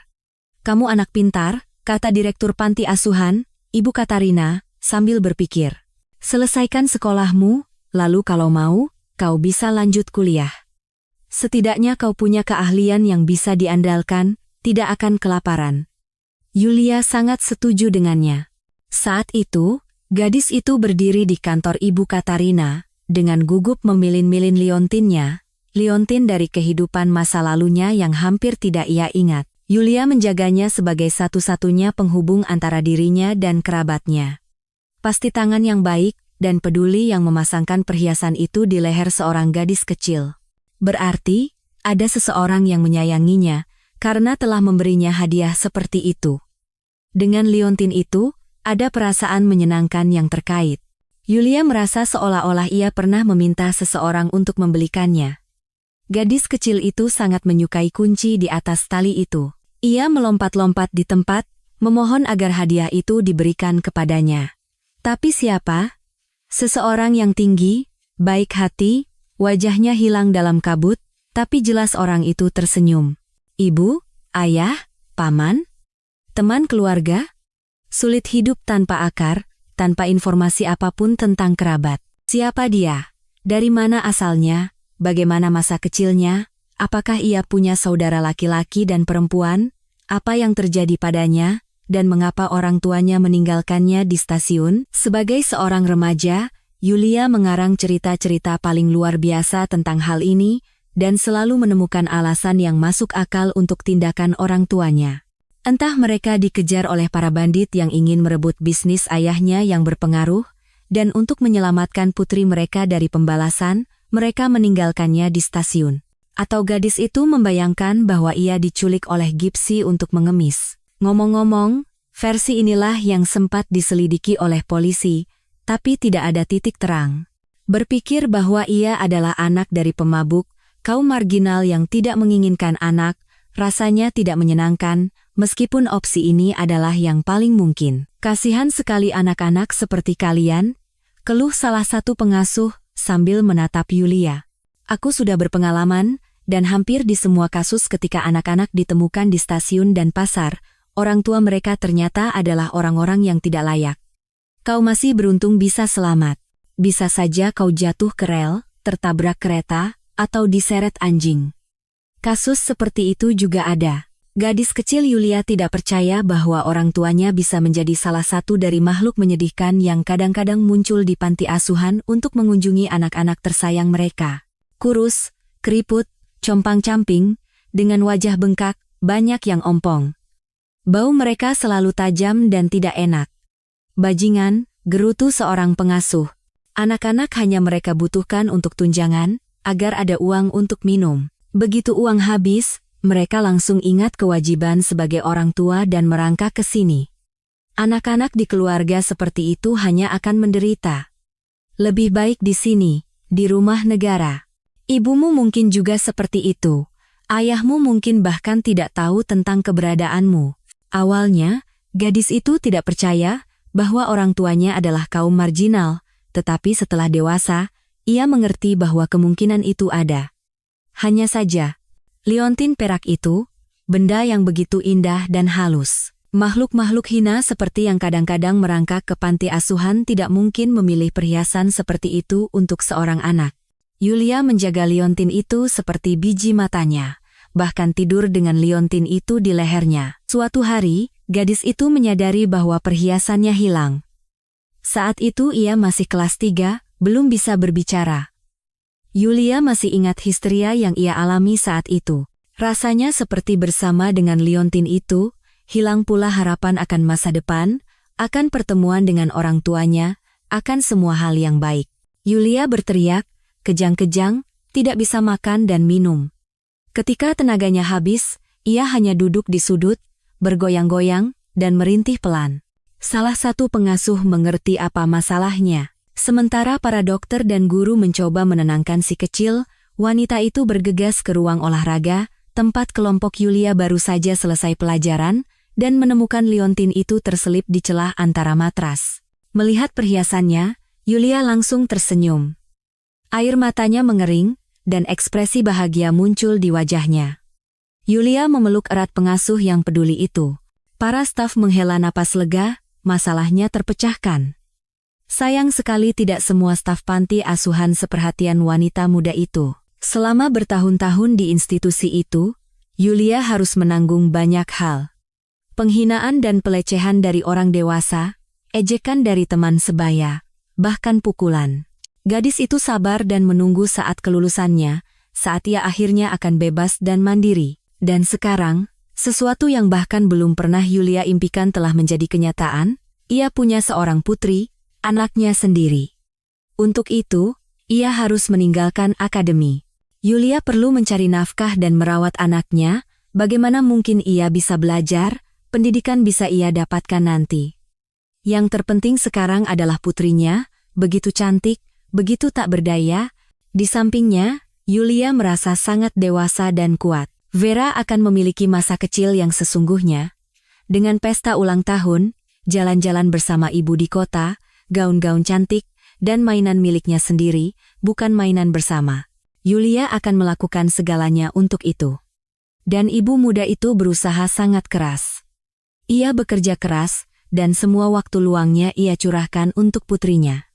"Kamu anak pintar," kata Direktur Panti Asuhan, Ibu Katarina, sambil berpikir. "Selesaikan sekolahmu, lalu kalau mau, kau bisa lanjut kuliah. Setidaknya kau punya keahlian yang bisa diandalkan, tidak akan kelaparan." Yulia sangat setuju dengannya. Saat itu, gadis itu berdiri di kantor Ibu Katarina, dengan gugup memilin-milin liontinnya, liontin dari kehidupan masa lalunya yang hampir tidak ia ingat. Yulia menjaganya sebagai satu-satunya penghubung antara dirinya dan kerabatnya. Pasti tangan yang baik dan peduli yang memasangkan perhiasan itu di leher seorang gadis kecil. Berarti, ada seseorang yang menyayanginya, karena telah memberinya hadiah seperti itu. Dengan liontin itu, ada perasaan menyenangkan yang terkait. Yulia merasa seolah-olah ia pernah meminta seseorang untuk membelikannya. Gadis kecil itu sangat menyukai kunci di atas tali itu. Ia melompat-lompat di tempat, memohon agar hadiah itu diberikan kepadanya. Tapi siapa? Seseorang yang tinggi, baik hati, wajahnya hilang dalam kabut, tapi jelas orang itu tersenyum. Ibu, ayah, paman, teman keluarga? Sulit hidup tanpa akar, tanpa informasi apapun tentang kerabat. Siapa dia? Dari mana asalnya? Bagaimana masa kecilnya? Apakah ia punya saudara laki-laki dan perempuan? Apa yang terjadi padanya? Dan mengapa orang tuanya meninggalkannya di stasiun? Sebagai seorang remaja, Yulia mengarang cerita-cerita paling luar biasa tentang hal ini, dan selalu menemukan alasan yang masuk akal untuk tindakan orang tuanya. Entah mereka dikejar oleh para bandit yang ingin merebut bisnis ayahnya yang berpengaruh, dan untuk menyelamatkan putri mereka dari pembalasan, mereka meninggalkannya di stasiun. Atau gadis itu membayangkan bahwa ia diculik oleh Gipsy untuk mengemis. Ngomong-ngomong, versi inilah yang sempat diselidiki oleh polisi, tapi tidak ada titik terang. Berpikir bahwa ia adalah anak dari pemabuk, kaum marginal yang tidak menginginkan anak, rasanya tidak menyenangkan, meskipun opsi ini adalah yang paling mungkin. "Kasihan sekali anak-anak seperti kalian," keluh salah satu pengasuh sambil menatap Yulia. "Aku sudah berpengalaman, dan hampir di semua kasus ketika anak-anak ditemukan di stasiun dan pasar, orang tua mereka ternyata adalah orang-orang yang tidak layak. Kau masih beruntung bisa selamat. Bisa saja kau jatuh ke rel, tertabrak kereta, atau diseret anjing." Kasus seperti itu juga ada. Gadis kecil Yulia tidak percaya bahwa orang tuanya bisa menjadi salah satu dari makhluk menyedihkan yang kadang-kadang muncul di panti asuhan untuk mengunjungi anak-anak tersayang mereka. Kurus, keriput, compang-camping, dengan wajah bengkak, banyak yang ompong. Bau mereka selalu tajam dan tidak enak. "Bajingan," gerutu seorang pengasuh. "Anak-anak hanya mereka butuhkan untuk tunjangan, agar ada uang untuk minum. Begitu uang habis, mereka langsung ingat kewajiban sebagai orang tua dan merangkak ke sini. Anak-anak di keluarga seperti itu hanya akan menderita. Lebih baik di sini, di rumah negara. Ibumu mungkin juga seperti itu. Ayahmu mungkin bahkan tidak tahu tentang keberadaanmu." Awalnya, gadis itu tidak percaya bahwa orang tuanya adalah kaum marginal, tetapi setelah dewasa, ia mengerti bahwa kemungkinan itu ada. Hanya saja, liontin perak itu, benda yang begitu indah dan halus. Makhluk-makhluk hina seperti yang kadang-kadang merangkak ke panti asuhan tidak mungkin memilih perhiasan seperti itu untuk seorang anak. Yulia menjaga liontin itu seperti biji matanya, bahkan tidur dengan liontin itu di lehernya. Suatu hari, gadis itu menyadari bahwa perhiasannya hilang. Saat itu ia masih kelas 3, belum bisa berbicara. Yulia masih ingat histeria yang ia alami saat itu. Rasanya seperti bersama dengan liontin itu, hilang pula harapan akan masa depan, akan pertemuan dengan orang tuanya, akan semua hal yang baik. Yulia berteriak, kejang-kejang, tidak bisa makan dan minum. Ketika tenaganya habis, ia hanya duduk di sudut, bergoyang-goyang, dan merintih pelan. Salah satu pengasuh mengerti apa masalahnya. Sementara para dokter dan guru mencoba menenangkan si kecil, wanita itu bergegas ke ruang olahraga, tempat kelompok Yulia baru saja selesai pelajaran, dan menemukan liontin itu terselip di celah antara matras. Melihat perhiasannya, Yulia langsung tersenyum. Air matanya mengering, dan ekspresi bahagia muncul di wajahnya. Yulia memeluk erat pengasuh yang peduli itu. Para staf menghela napas lega, masalahnya terpecahkan. Sayang sekali tidak semua staf panti asuhan seperhatian wanita muda itu. Selama bertahun-tahun di institusi itu, Yulia harus menanggung banyak hal. Penghinaan dan pelecehan dari orang dewasa, ejekan dari teman sebaya, bahkan pukulan. Gadis itu sabar dan menunggu saat kelulusannya, saat ia akhirnya akan bebas dan mandiri. Dan sekarang, sesuatu yang bahkan belum pernah Yulia impikan telah menjadi kenyataan, ia punya seorang putri, anaknya sendiri. Untuk itu, ia harus meninggalkan akademi. Yulia perlu mencari nafkah dan merawat anaknya, bagaimana mungkin ia bisa belajar, pendidikan bisa ia dapatkan nanti. Yang terpenting sekarang adalah putrinya, begitu cantik, begitu tak berdaya. Di sampingnya, Yulia merasa sangat dewasa dan kuat. Vera akan memiliki masa kecil yang sesungguhnya. Dengan pesta ulang tahun, jalan-jalan bersama ibu di kota, gaun-gaun cantik, dan mainan miliknya sendiri, bukan mainan bersama. Yulia akan melakukan segalanya untuk itu. Dan ibu muda itu berusaha sangat keras. Ia bekerja keras, dan semua waktu luangnya ia curahkan untuk putrinya.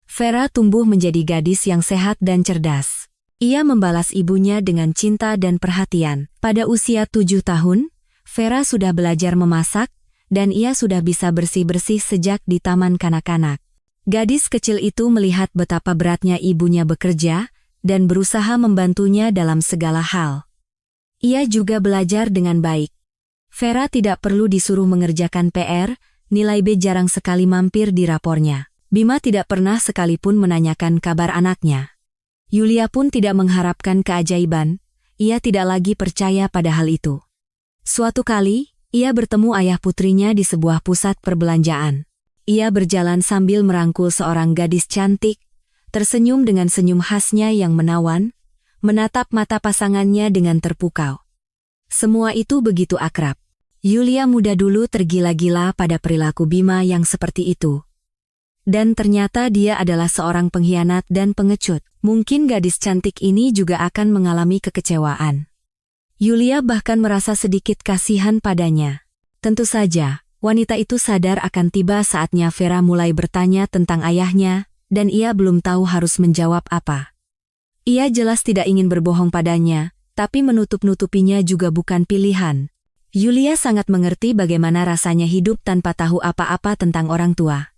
Vera tumbuh menjadi gadis yang sehat dan cerdas. Ia membalas ibunya dengan cinta dan perhatian. Pada usia 7 tahun, Vera sudah belajar memasak, dan ia sudah bisa bersih-bersih sejak di taman kanak-kanak. Gadis kecil itu melihat betapa beratnya ibunya bekerja, dan berusaha membantunya dalam segala hal. Ia juga belajar dengan baik. Vera tidak perlu disuruh mengerjakan PR, nilai B jarang sekali mampir di rapornya. Bima tidak pernah sekalipun menanyakan kabar anaknya. Yulia pun tidak mengharapkan keajaiban, ia tidak lagi percaya pada hal itu. Suatu kali, ia bertemu ayah putrinya di sebuah pusat perbelanjaan. Ia berjalan sambil merangkul seorang gadis cantik, tersenyum dengan senyum khasnya yang menawan, menatap mata pasangannya dengan terpukau. Semua itu begitu akrab. Yulia muda dulu tergila-gila pada perilaku Bima yang seperti itu. Dan ternyata dia adalah seorang pengkhianat dan pengecut. Mungkin gadis cantik ini juga akan mengalami kekecewaan. Yulia bahkan merasa sedikit kasihan padanya. Tentu saja, wanita itu sadar akan tiba saatnya Vera mulai bertanya tentang ayahnya, dan ia belum tahu harus menjawab apa. Ia jelas tidak ingin berbohong padanya, tapi menutup-nutupinya juga bukan pilihan. Yulia sangat mengerti bagaimana rasanya hidup tanpa tahu apa-apa tentang orang tua.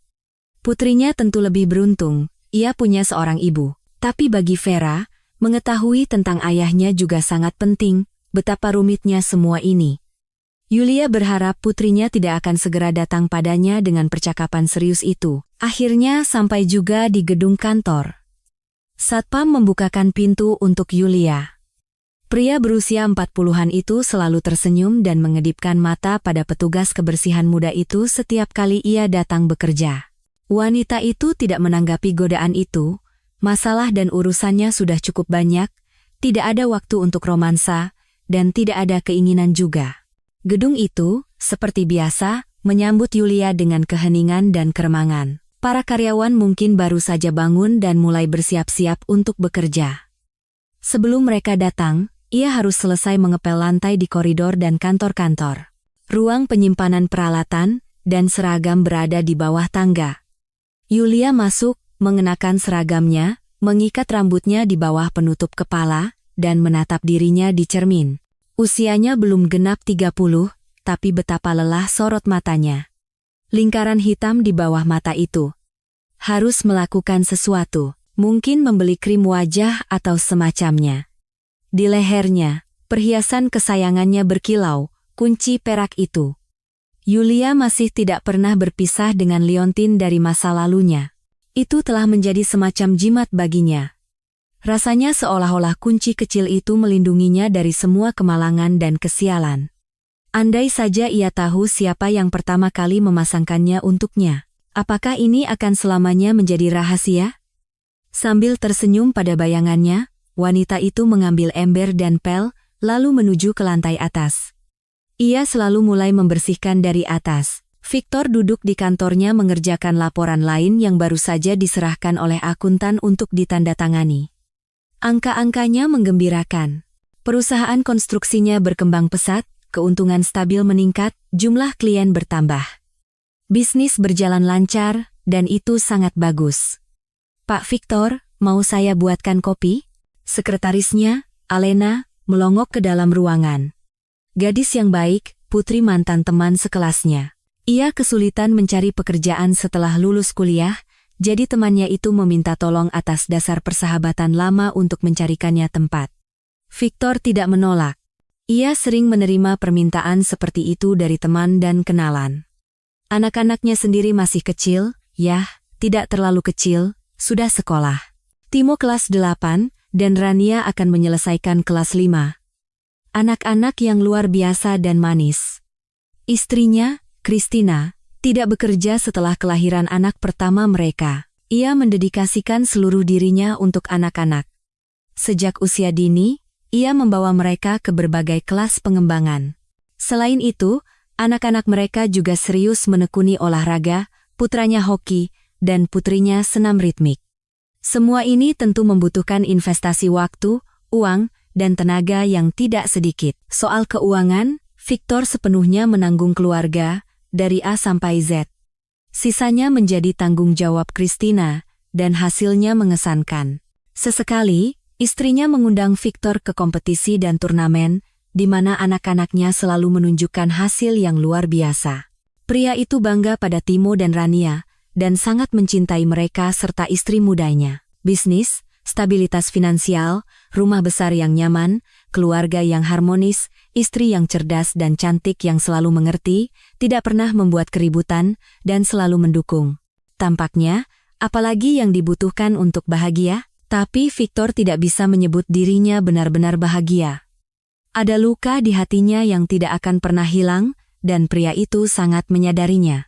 Putrinya tentu lebih beruntung, ia punya seorang ibu. Tapi bagi Vera, mengetahui tentang ayahnya juga sangat penting, betapa rumitnya semua ini. Yulia berharap putrinya tidak akan segera datang padanya dengan percakapan serius itu. Akhirnya sampai juga di gedung kantor. Satpam membukakan pintu untuk Yulia. Pria berusia 40-an itu selalu tersenyum dan mengedipkan mata pada petugas kebersihan muda itu setiap kali ia datang bekerja. Wanita itu tidak menanggapi godaan itu, masalah dan urusannya sudah cukup banyak, tidak ada waktu untuk romansa, dan tidak ada keinginan juga. Gedung itu, seperti biasa, menyambut Yulia dengan keheningan dan keremangan. Para karyawan mungkin baru saja bangun dan mulai bersiap-siap untuk bekerja. Sebelum mereka datang, ia harus selesai mengepel lantai di koridor dan kantor-kantor. Ruang penyimpanan peralatan dan seragam berada di bawah tangga. Yulia masuk, mengenakan seragamnya, mengikat rambutnya di bawah penutup kepala, dan menatap dirinya di cermin. Usianya belum genap 30, tapi betapa lelah sorot matanya. Lingkaran hitam di bawah mata itu. Harus melakukan sesuatu, mungkin membeli krim wajah atau semacamnya. Di lehernya, perhiasan kesayangannya berkilau, kunci perak itu. Yulia masih tidak pernah berpisah dengan liontin dari masa lalunya. Itu telah menjadi semacam jimat baginya. Rasanya seolah-olah kunci kecil itu melindunginya dari semua kemalangan dan kesialan. Andai saja ia tahu siapa yang pertama kali memasangkannya untuknya. Apakah ini akan selamanya menjadi rahasia? Sambil tersenyum pada bayangannya, wanita itu mengambil ember dan pel, lalu menuju ke lantai atas. Ia selalu mulai membersihkan dari atas. Victor duduk di kantornya mengerjakan laporan lain yang baru saja diserahkan oleh akuntan untuk ditandatangani. Angka-angkanya menggembirakan. Perusahaan konstruksinya berkembang pesat, keuntungan stabil meningkat, jumlah klien bertambah. Bisnis berjalan lancar, dan itu sangat bagus. Pak Victor, mau saya buatkan kopi? Sekretarisnya, Alena, melongok ke dalam ruangan. Gadis yang baik, putri mantan teman sekelasnya. Ia kesulitan mencari pekerjaan setelah lulus kuliah, jadi temannya itu meminta tolong atas dasar persahabatan lama untuk mencarikannya tempat. Victor tidak menolak. Ia sering menerima permintaan seperti itu dari teman dan kenalan. Anak-anaknya sendiri masih kecil, tidak terlalu kecil, sudah sekolah. Timo kelas 8, dan Rania akan menyelesaikan kelas 5. Anak-anak yang luar biasa dan manis. Istrinya, Christina, tidak bekerja setelah kelahiran anak pertama mereka. Ia mendedikasikan seluruh dirinya untuk anak-anak. Sejak usia dini, ia membawa mereka ke berbagai kelas pengembangan. Selain itu, anak-anak mereka juga serius menekuni olahraga, putranya hoki, dan putrinya senam ritmik. Semua ini tentu membutuhkan investasi waktu, uang, dan tenaga yang tidak sedikit. Soal keuangan, Victor sepenuhnya menanggung keluarga, dari A sampai Z. Sisanya menjadi tanggung jawab Christina, dan hasilnya mengesankan. Sesekali, istrinya mengundang Victor ke kompetisi dan turnamen, di mana anak-anaknya selalu menunjukkan hasil yang luar biasa. Pria itu bangga pada Timo dan Rania, dan sangat mencintai mereka serta istri mudanya. Bisnis, stabilitas finansial, rumah besar yang nyaman, keluarga yang harmonis, istri yang cerdas dan cantik yang selalu mengerti, tidak pernah membuat keributan, dan selalu mendukung. Tampaknya, apalagi yang dibutuhkan untuk bahagia, tapi Victor tidak bisa menyebut dirinya benar-benar bahagia. Ada luka di hatinya yang tidak akan pernah hilang, dan pria itu sangat menyadarinya.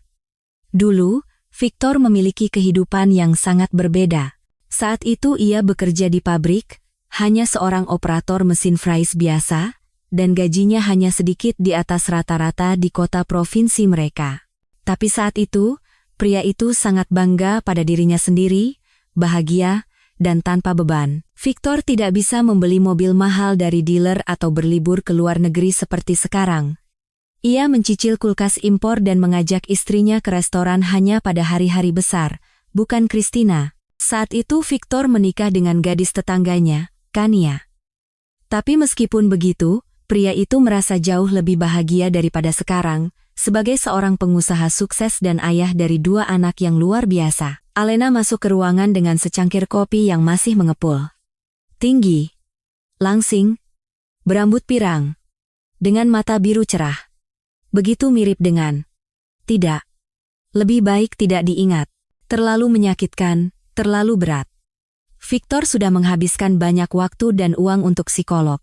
Dulu, Victor memiliki kehidupan yang sangat berbeda. Saat itu ia bekerja di pabrik, hanya seorang operator mesin fries biasa, dan gajinya hanya sedikit di atas rata-rata di kota provinsi mereka. Tapi saat itu, pria itu sangat bangga pada dirinya sendiri, bahagia, dan tanpa beban. Victor tidak bisa membeli mobil mahal dari dealer atau berlibur ke luar negeri seperti sekarang. Ia mencicil kulkas impor dan mengajak istrinya ke restoran hanya pada hari-hari besar, bukan Christina. Saat itu Victor menikah dengan gadis tetangganya, Kania. Tapi meskipun begitu, pria itu merasa jauh lebih bahagia daripada sekarang, sebagai seorang pengusaha sukses dan ayah dari 2 anak yang luar biasa. Alena masuk ke ruangan dengan secangkir kopi yang masih mengepul. Tinggi, langsing, berambut pirang, dengan mata biru cerah. Begitu mirip dengan, tidak, lebih baik tidak diingat, terlalu menyakitkan, terlalu berat. Victor sudah menghabiskan banyak waktu dan uang untuk psikolog.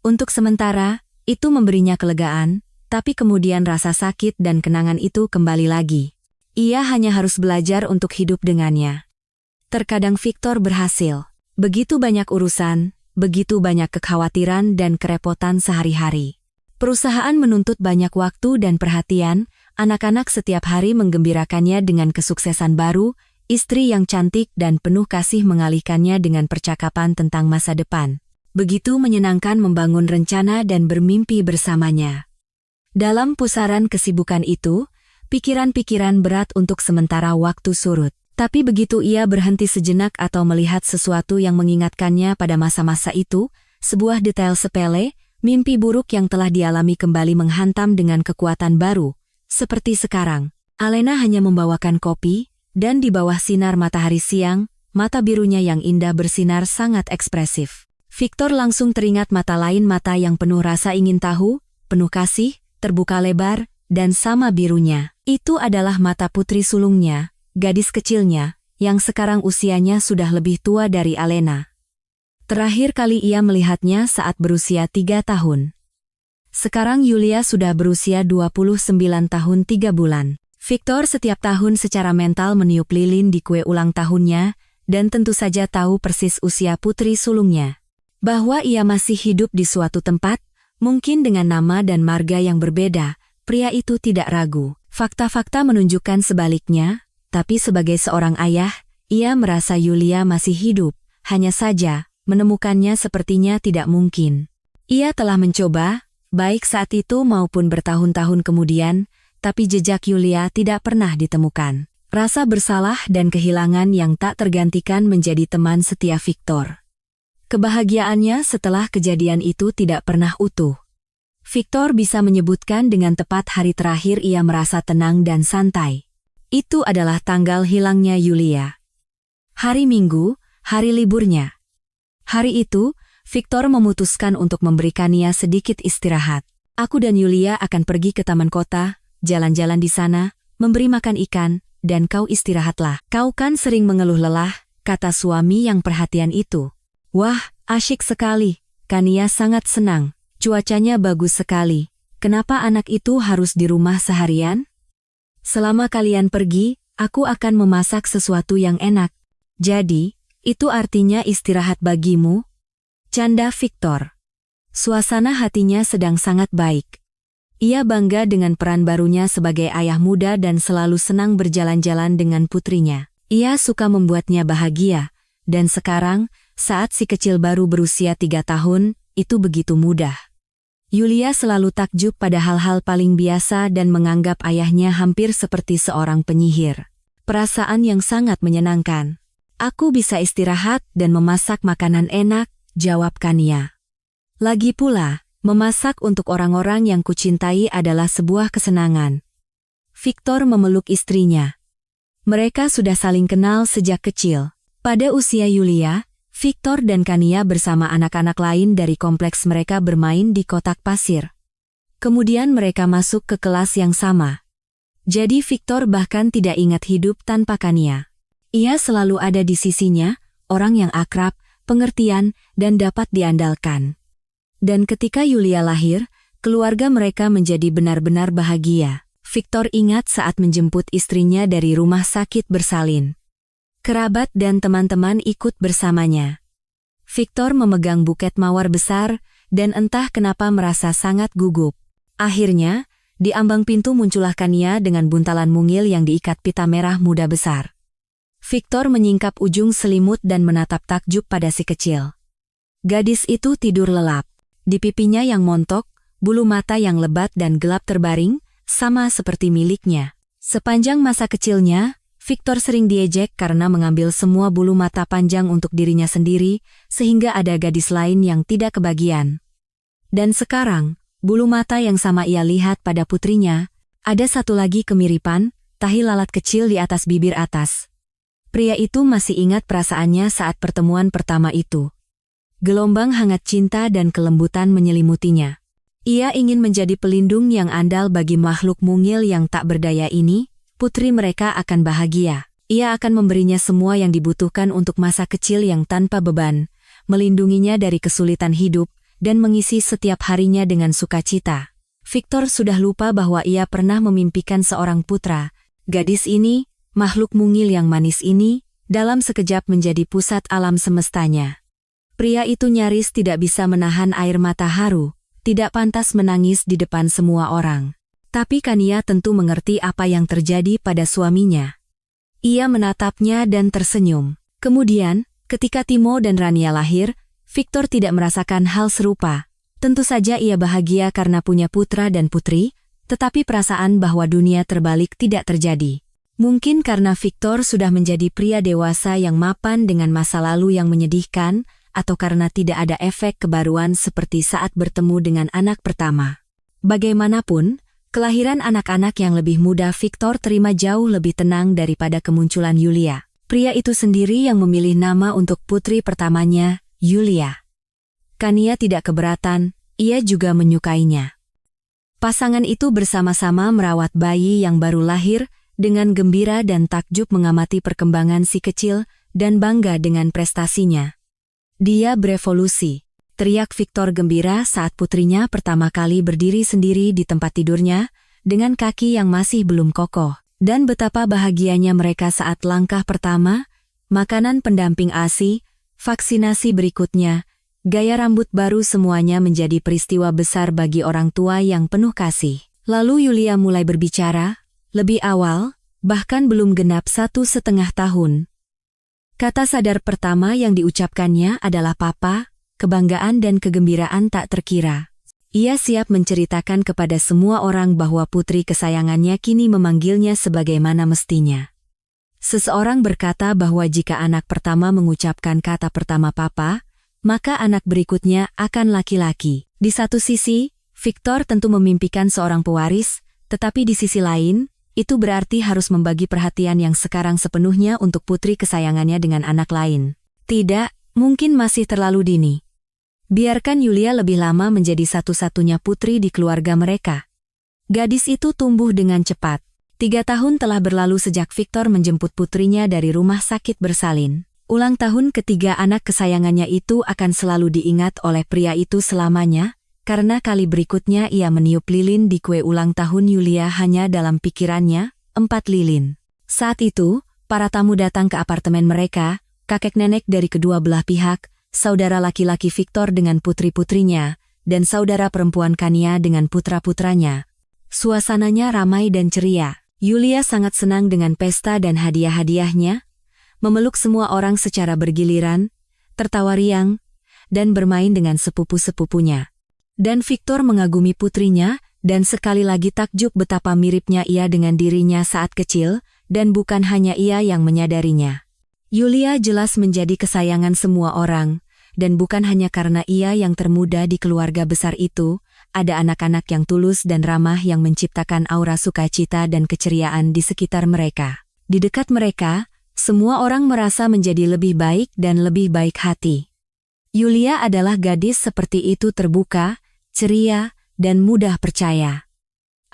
Untuk sementara, itu memberinya kelegaan, tapi kemudian rasa sakit dan kenangan itu kembali lagi. Ia hanya harus belajar untuk hidup dengannya. Terkadang Victor berhasil. Begitu banyak urusan, begitu banyak kekhawatiran dan kerepotan sehari-hari. Perusahaan menuntut banyak waktu dan perhatian, anak-anak setiap hari menggembirakannya dengan kesuksesan baru, istri yang cantik dan penuh kasih mengalihkannya dengan percakapan tentang masa depan. Begitu menyenangkan membangun rencana dan bermimpi bersamanya. Dalam pusaran kesibukan itu, pikiran-pikiran berat untuk sementara waktu surut. Tapi begitu ia berhenti sejenak atau melihat sesuatu yang mengingatkannya pada masa-masa itu, sebuah detail sepele, mimpi buruk yang telah dialami kembali menghantam dengan kekuatan baru. Seperti sekarang, Alena hanya membawakan kopi, dan di bawah sinar matahari siang, mata birunya yang indah bersinar sangat ekspresif. Victor langsung teringat mata lain, mata yang penuh rasa ingin tahu, penuh kasih, terbuka lebar, dan sama birunya. Itu adalah mata putri sulungnya, gadis kecilnya, yang sekarang usianya sudah lebih tua dari Alena. Terakhir kali ia melihatnya saat berusia 3 tahun. Sekarang Yulia sudah berusia 29 tahun 3 bulan. Victor setiap tahun secara mental meniup lilin di kue ulang tahunnya, dan tentu saja tahu persis usia putri sulungnya. Bahwa ia masih hidup di suatu tempat, mungkin dengan nama dan marga yang berbeda, pria itu tidak ragu. Fakta-fakta menunjukkan sebaliknya, tapi sebagai seorang ayah, ia merasa Yulia masih hidup, hanya saja, menemukannya sepertinya tidak mungkin. Ia telah mencoba, baik saat itu maupun bertahun-tahun kemudian, tapi jejak Yulia tidak pernah ditemukan. Rasa bersalah dan kehilangan yang tak tergantikan menjadi teman setia Victor. Kebahagiaannya setelah kejadian itu tidak pernah utuh. Victor bisa menyebutkan dengan tepat hari terakhir ia merasa tenang dan santai. Itu adalah tanggal hilangnya Yulia. Hari Minggu, hari liburnya. Hari itu, Victor memutuskan untuk memberikannya sedikit istirahat. Aku dan Yulia akan pergi ke taman kota, jalan-jalan di sana, memberi makan ikan, dan kau istirahatlah. Kau kan sering mengeluh lelah, kata suami yang perhatian itu. Wah, asyik sekali. Kania sangat senang. Cuacanya bagus sekali. Kenapa anak itu harus di rumah seharian? Selama kalian pergi, aku akan memasak sesuatu yang enak. Jadi, itu artinya istirahat bagimu? Canda Victor. Suasana hatinya sedang sangat baik. Ia bangga dengan peran barunya sebagai ayah muda dan selalu senang berjalan-jalan dengan putrinya. Ia suka membuatnya bahagia, dan sekarang, saat si kecil baru berusia 3 tahun, itu begitu mudah. Yulia selalu takjub pada hal-hal paling biasa dan menganggap ayahnya hampir seperti seorang penyihir. Perasaan yang sangat menyenangkan. Aku bisa istirahat dan memasak makanan enak, jawab Kania. Lagi pula, memasak untuk orang-orang yang kucintai adalah sebuah kesenangan. Victor memeluk istrinya. Mereka sudah saling kenal sejak kecil. Pada usia Yulia, Victor dan Kania bersama anak-anak lain dari kompleks mereka bermain di kotak pasir. Kemudian mereka masuk ke kelas yang sama. Jadi Victor bahkan tidak ingat hidup tanpa Kania. Ia selalu ada di sisinya, orang yang akrab, pengertian, dan dapat diandalkan. Dan ketika Yulia lahir, keluarga mereka menjadi benar-benar bahagia. Victor ingat saat menjemput istrinya dari rumah sakit bersalin. Kerabat dan teman-teman ikut bersamanya. Victor memegang buket mawar besar, dan entah kenapa merasa sangat gugup. Akhirnya, di ambang pintu muncullah Kania dengan buntalan mungil yang diikat pita merah muda besar. Victor menyingkap ujung selimut dan menatap takjub pada si kecil. Gadis itu tidur lelap. Di pipinya yang montok, bulu mata yang lebat dan gelap terbaring, sama seperti miliknya. Sepanjang masa kecilnya, Victor sering diejek karena mengambil semua bulu mata panjang untuk dirinya sendiri, sehingga ada gadis lain yang tidak kebagian. Dan sekarang, bulu mata yang sama ia lihat pada putrinya, ada satu lagi kemiripan, tahi lalat kecil di atas bibir atas. Pria itu masih ingat perasaannya saat pertemuan pertama itu. Gelombang hangat cinta dan kelembutan menyelimutinya. Ia ingin menjadi pelindung yang andal bagi makhluk mungil yang tak berdaya ini. Putri mereka akan bahagia. Ia akan memberinya semua yang dibutuhkan untuk masa kecil yang tanpa beban, melindunginya dari kesulitan hidup, dan mengisi setiap harinya dengan sukacita. Victor sudah lupa bahwa ia pernah memimpikan seorang putra. Gadis ini, makhluk mungil yang manis ini, dalam sekejap menjadi pusat alam semestanya. Pria itu nyaris tidak bisa menahan air mata haru, tidak pantas menangis di depan semua orang. Tapi Kania tentu mengerti apa yang terjadi pada suaminya. Ia menatapnya dan tersenyum. Kemudian, ketika Timo dan Rania lahir, Victor tidak merasakan hal serupa. Tentu saja ia bahagia karena punya putra dan putri, tetapi perasaan bahwa dunia terbalik tidak terjadi. Mungkin karena Victor sudah menjadi pria dewasa yang mapan dengan masa lalu yang menyedihkan, atau karena tidak ada efek kebaruan seperti saat bertemu dengan anak pertama. Bagaimanapun, kelahiran anak-anak yang lebih muda Victor terima jauh lebih tenang daripada kemunculan Yulia. Pria itu sendiri yang memilih nama untuk putri pertamanya, Yulia. Kania tidak keberatan, ia juga menyukainya. Pasangan itu bersama-sama merawat bayi yang baru lahir, dengan gembira dan takjub mengamati perkembangan si kecil, dan bangga dengan prestasinya. Dia berevolusi. Teriak Victor gembira saat putrinya pertama kali berdiri sendiri di tempat tidurnya, dengan kaki yang masih belum kokoh. Dan betapa bahagianya mereka saat langkah pertama, makanan pendamping ASI, vaksinasi berikutnya, gaya rambut baru, semuanya menjadi peristiwa besar bagi orang tua yang penuh kasih. Lalu Yulia mulai berbicara, lebih awal, bahkan belum genap 1,5 tahun. Kata sadar pertama yang diucapkannya adalah papa, kebanggaan dan kegembiraan tak terkira. Ia siap menceritakan kepada semua orang bahwa putri kesayangannya kini memanggilnya sebagaimana mestinya. Seseorang berkata bahwa jika anak pertama mengucapkan kata pertama papa, maka anak berikutnya akan laki-laki. Di satu sisi, Victor tentu memimpikan seorang pewaris, tetapi di sisi lain, itu berarti harus membagi perhatian yang sekarang sepenuhnya untuk putri kesayangannya dengan anak lain. Tidak, mungkin masih terlalu dini. Biarkan Yulia lebih lama menjadi satu-satunya putri di keluarga mereka. Gadis itu tumbuh dengan cepat. 3 tahun telah berlalu sejak Victor menjemput putrinya dari rumah sakit bersalin. Ulang tahun ketiga anak kesayangannya itu akan selalu diingat oleh pria itu selamanya, karena kali berikutnya ia meniup lilin di kue ulang tahun Yulia hanya dalam pikirannya, 4 lilin. Saat itu, para tamu datang ke apartemen mereka, kakek nenek dari kedua belah pihak, saudara laki-laki Victor dengan putri-putrinya, dan saudara perempuan Kania dengan putra-putranya. Suasananya ramai dan ceria. Yulia sangat senang dengan pesta dan hadiah-hadiahnya, memeluk semua orang secara bergiliran, tertawa riang, dan bermain dengan sepupu-sepupunya. Dan Victor mengagumi putrinya, dan sekali lagi takjub betapa miripnya ia dengan dirinya saat kecil, dan bukan hanya ia yang menyadarinya. Yulia jelas menjadi kesayangan semua orang, dan bukan hanya karena ia yang termuda di keluarga besar itu, ada anak-anak yang tulus dan ramah yang menciptakan aura sukacita dan keceriaan di sekitar mereka. Di dekat mereka, semua orang merasa menjadi lebih baik dan lebih baik hati. Yulia adalah gadis seperti itu, terbuka, ceria, dan mudah percaya.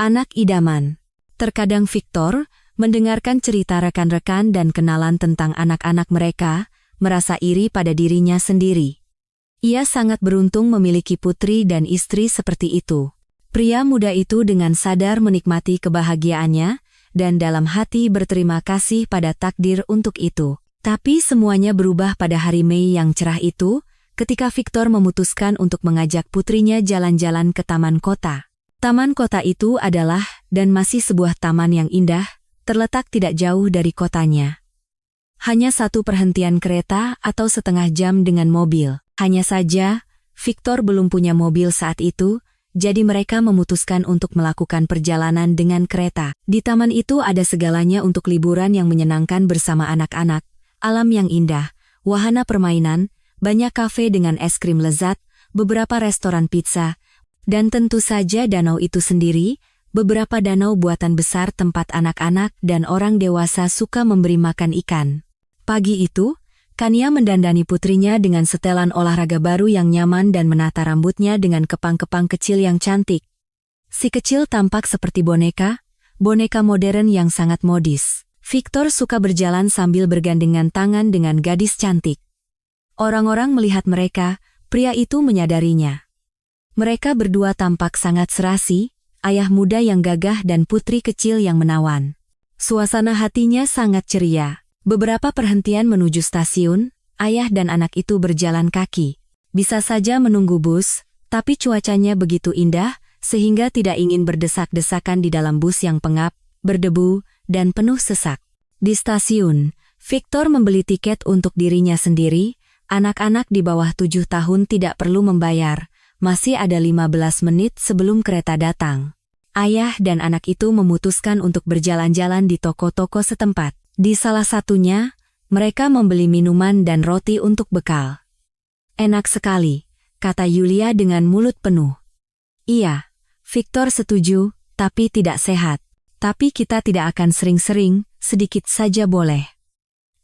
Anak idaman. Terkadang Victor, mendengarkan cerita rekan-rekan dan kenalan tentang anak-anak mereka, merasa iri pada dirinya sendiri. Ia sangat beruntung memiliki putri dan istri seperti itu. Pria muda itu dengan sadar menikmati kebahagiaannya, dan dalam hati berterima kasih pada takdir untuk itu. Tapi semuanya berubah pada hari Mei yang cerah itu, ketika Victor memutuskan untuk mengajak putrinya jalan-jalan ke taman kota. Taman kota itu adalah, dan masih sebuah taman yang indah, terletak tidak jauh dari kotanya. Hanya 1 perhentian kereta atau setengah jam dengan mobil. Hanya saja, Victor belum punya mobil saat itu, jadi mereka memutuskan untuk melakukan perjalanan dengan kereta. Di taman itu ada segalanya untuk liburan yang menyenangkan bersama anak-anak, alam yang indah, wahana permainan, banyak kafe dengan es krim lezat, beberapa restoran pizza, dan tentu saja danau itu sendiri, beberapa danau buatan besar tempat anak-anak dan orang dewasa suka memberi makan ikan. Pagi itu, Kania mendandani putrinya dengan setelan olahraga baru yang nyaman dan menata rambutnya dengan kepang-kepang kecil yang cantik. Si kecil tampak seperti boneka modern yang sangat modis. Victor suka berjalan sambil bergandengan tangan dengan gadis cantik. Orang-orang melihat mereka, pria itu menyadarinya. Mereka berdua tampak sangat serasi, ayah muda yang gagah dan putri kecil yang menawan. Suasana hatinya sangat ceria. Beberapa perhentian menuju stasiun, ayah dan anak itu berjalan kaki. Bisa saja menunggu bus, tapi cuacanya begitu indah, sehingga tidak ingin berdesak-desakan di dalam bus yang pengap, berdebu, dan penuh sesak. Di stasiun, Victor membeli tiket untuk dirinya sendiri, anak-anak di bawah 7 tahun tidak perlu membayar, masih ada 15 menit sebelum kereta datang. Ayah dan anak itu memutuskan untuk berjalan-jalan di toko-toko setempat. Di salah satunya, mereka membeli minuman dan roti untuk bekal. Enak sekali, kata Yulia dengan mulut penuh. Iya, Victor setuju, tapi tidak sehat. Tapi kita tidak akan sering-sering, sedikit saja boleh.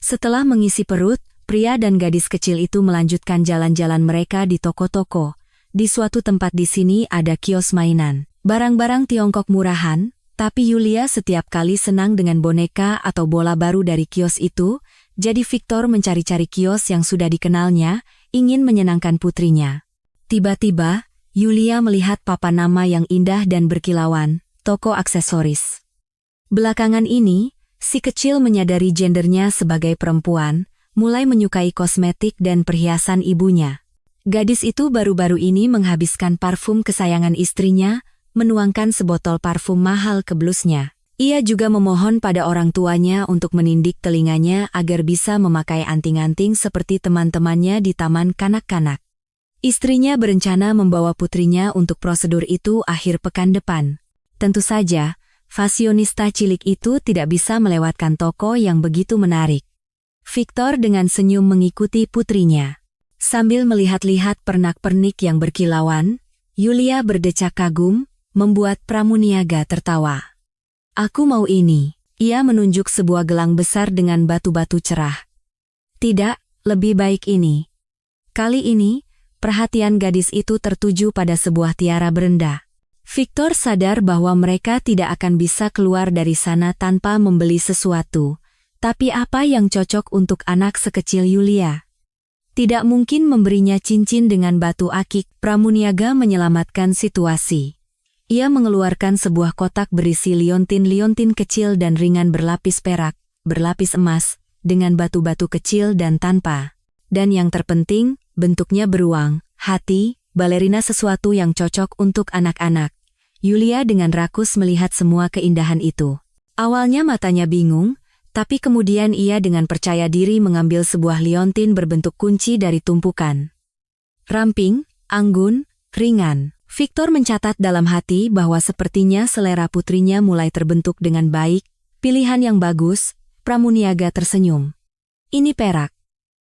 Setelah mengisi perut, pria dan gadis kecil itu melanjutkan jalan-jalan mereka di toko-toko. Di suatu tempat di sini ada kios mainan, barang-barang Tiongkok murahan. Tapi Yulia setiap kali senang dengan boneka atau bola baru dari kios itu, jadi Victor mencari-cari kios yang sudah dikenalnya, ingin menyenangkan putrinya. Tiba-tiba, Yulia melihat papan nama yang indah dan berkilauan, toko aksesoris. Belakangan ini, si kecil menyadari gendernya sebagai perempuan, mulai menyukai kosmetik dan perhiasan ibunya. Gadis itu baru-baru ini menghabiskan parfum kesayangan istrinya, menuangkan sebotol parfum mahal ke blusnya. Ia juga memohon pada orang tuanya untuk menindik telinganya agar bisa memakai anting-anting seperti teman-temannya di taman kanak-kanak. Istrinya berencana membawa putrinya untuk prosedur itu akhir pekan depan. Tentu saja, fashionista cilik itu tidak bisa melewatkan toko yang begitu menarik. Victor dengan senyum mengikuti putrinya. Sambil melihat-lihat pernak-pernik yang berkilauan, Yulia berdecak kagum, membuat Pramuniaga tertawa. Aku mau ini. Ia menunjuk sebuah gelang besar dengan batu-batu cerah. Tidak, lebih baik ini. Kali ini, perhatian gadis itu tertuju pada sebuah tiara berenda. Victor sadar bahwa mereka tidak akan bisa keluar dari sana tanpa membeli sesuatu. Tapi apa yang cocok untuk anak sekecil Yulia? Tidak mungkin memberinya cincin dengan batu akik. Pramuniaga menyelamatkan situasi. Ia mengeluarkan sebuah kotak berisi liontin-liontin kecil dan ringan berlapis perak, berlapis emas, dengan batu-batu kecil dan tanpa. Dan yang terpenting, bentuknya beruang, hati, balerina sesuatu yang cocok untuk anak-anak. Yulia dengan rakus melihat semua keindahan itu. Awalnya matanya bingung, tapi kemudian ia dengan percaya diri mengambil sebuah liontin berbentuk kunci dari tumpukan. Ramping, anggun, ringan. Victor mencatat dalam hati bahwa sepertinya selera putrinya mulai terbentuk dengan baik, pilihan yang bagus. Pramuniaga tersenyum. Ini perak.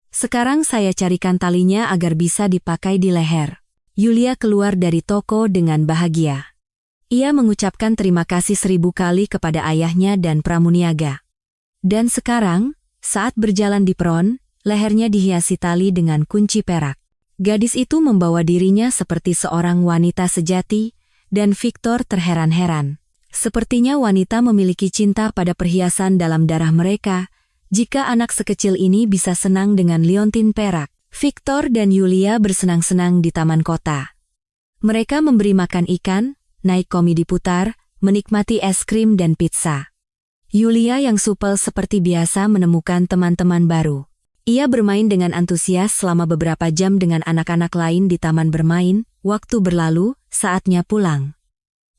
Sekarang saya carikan talinya agar bisa dipakai di leher. Yulia keluar dari toko dengan bahagia. Ia mengucapkan terima kasih 1000 kali kepada ayahnya dan Pramuniaga. Dan sekarang, saat berjalan di peron, lehernya dihiasi tali dengan kunci perak. Gadis itu membawa dirinya seperti seorang wanita sejati, dan Victor terheran-heran. Sepertinya wanita memiliki cinta pada perhiasan dalam darah mereka, jika anak sekecil ini bisa senang dengan liontin perak. Victor dan Yulia bersenang-senang di taman kota. Mereka memberi makan ikan, naik komedi putar, menikmati es krim dan pizza. Yulia yang supel seperti biasa menemukan teman-teman baru. Ia bermain dengan antusias selama beberapa jam dengan anak-anak lain di taman bermain. Waktu berlalu, saatnya pulang.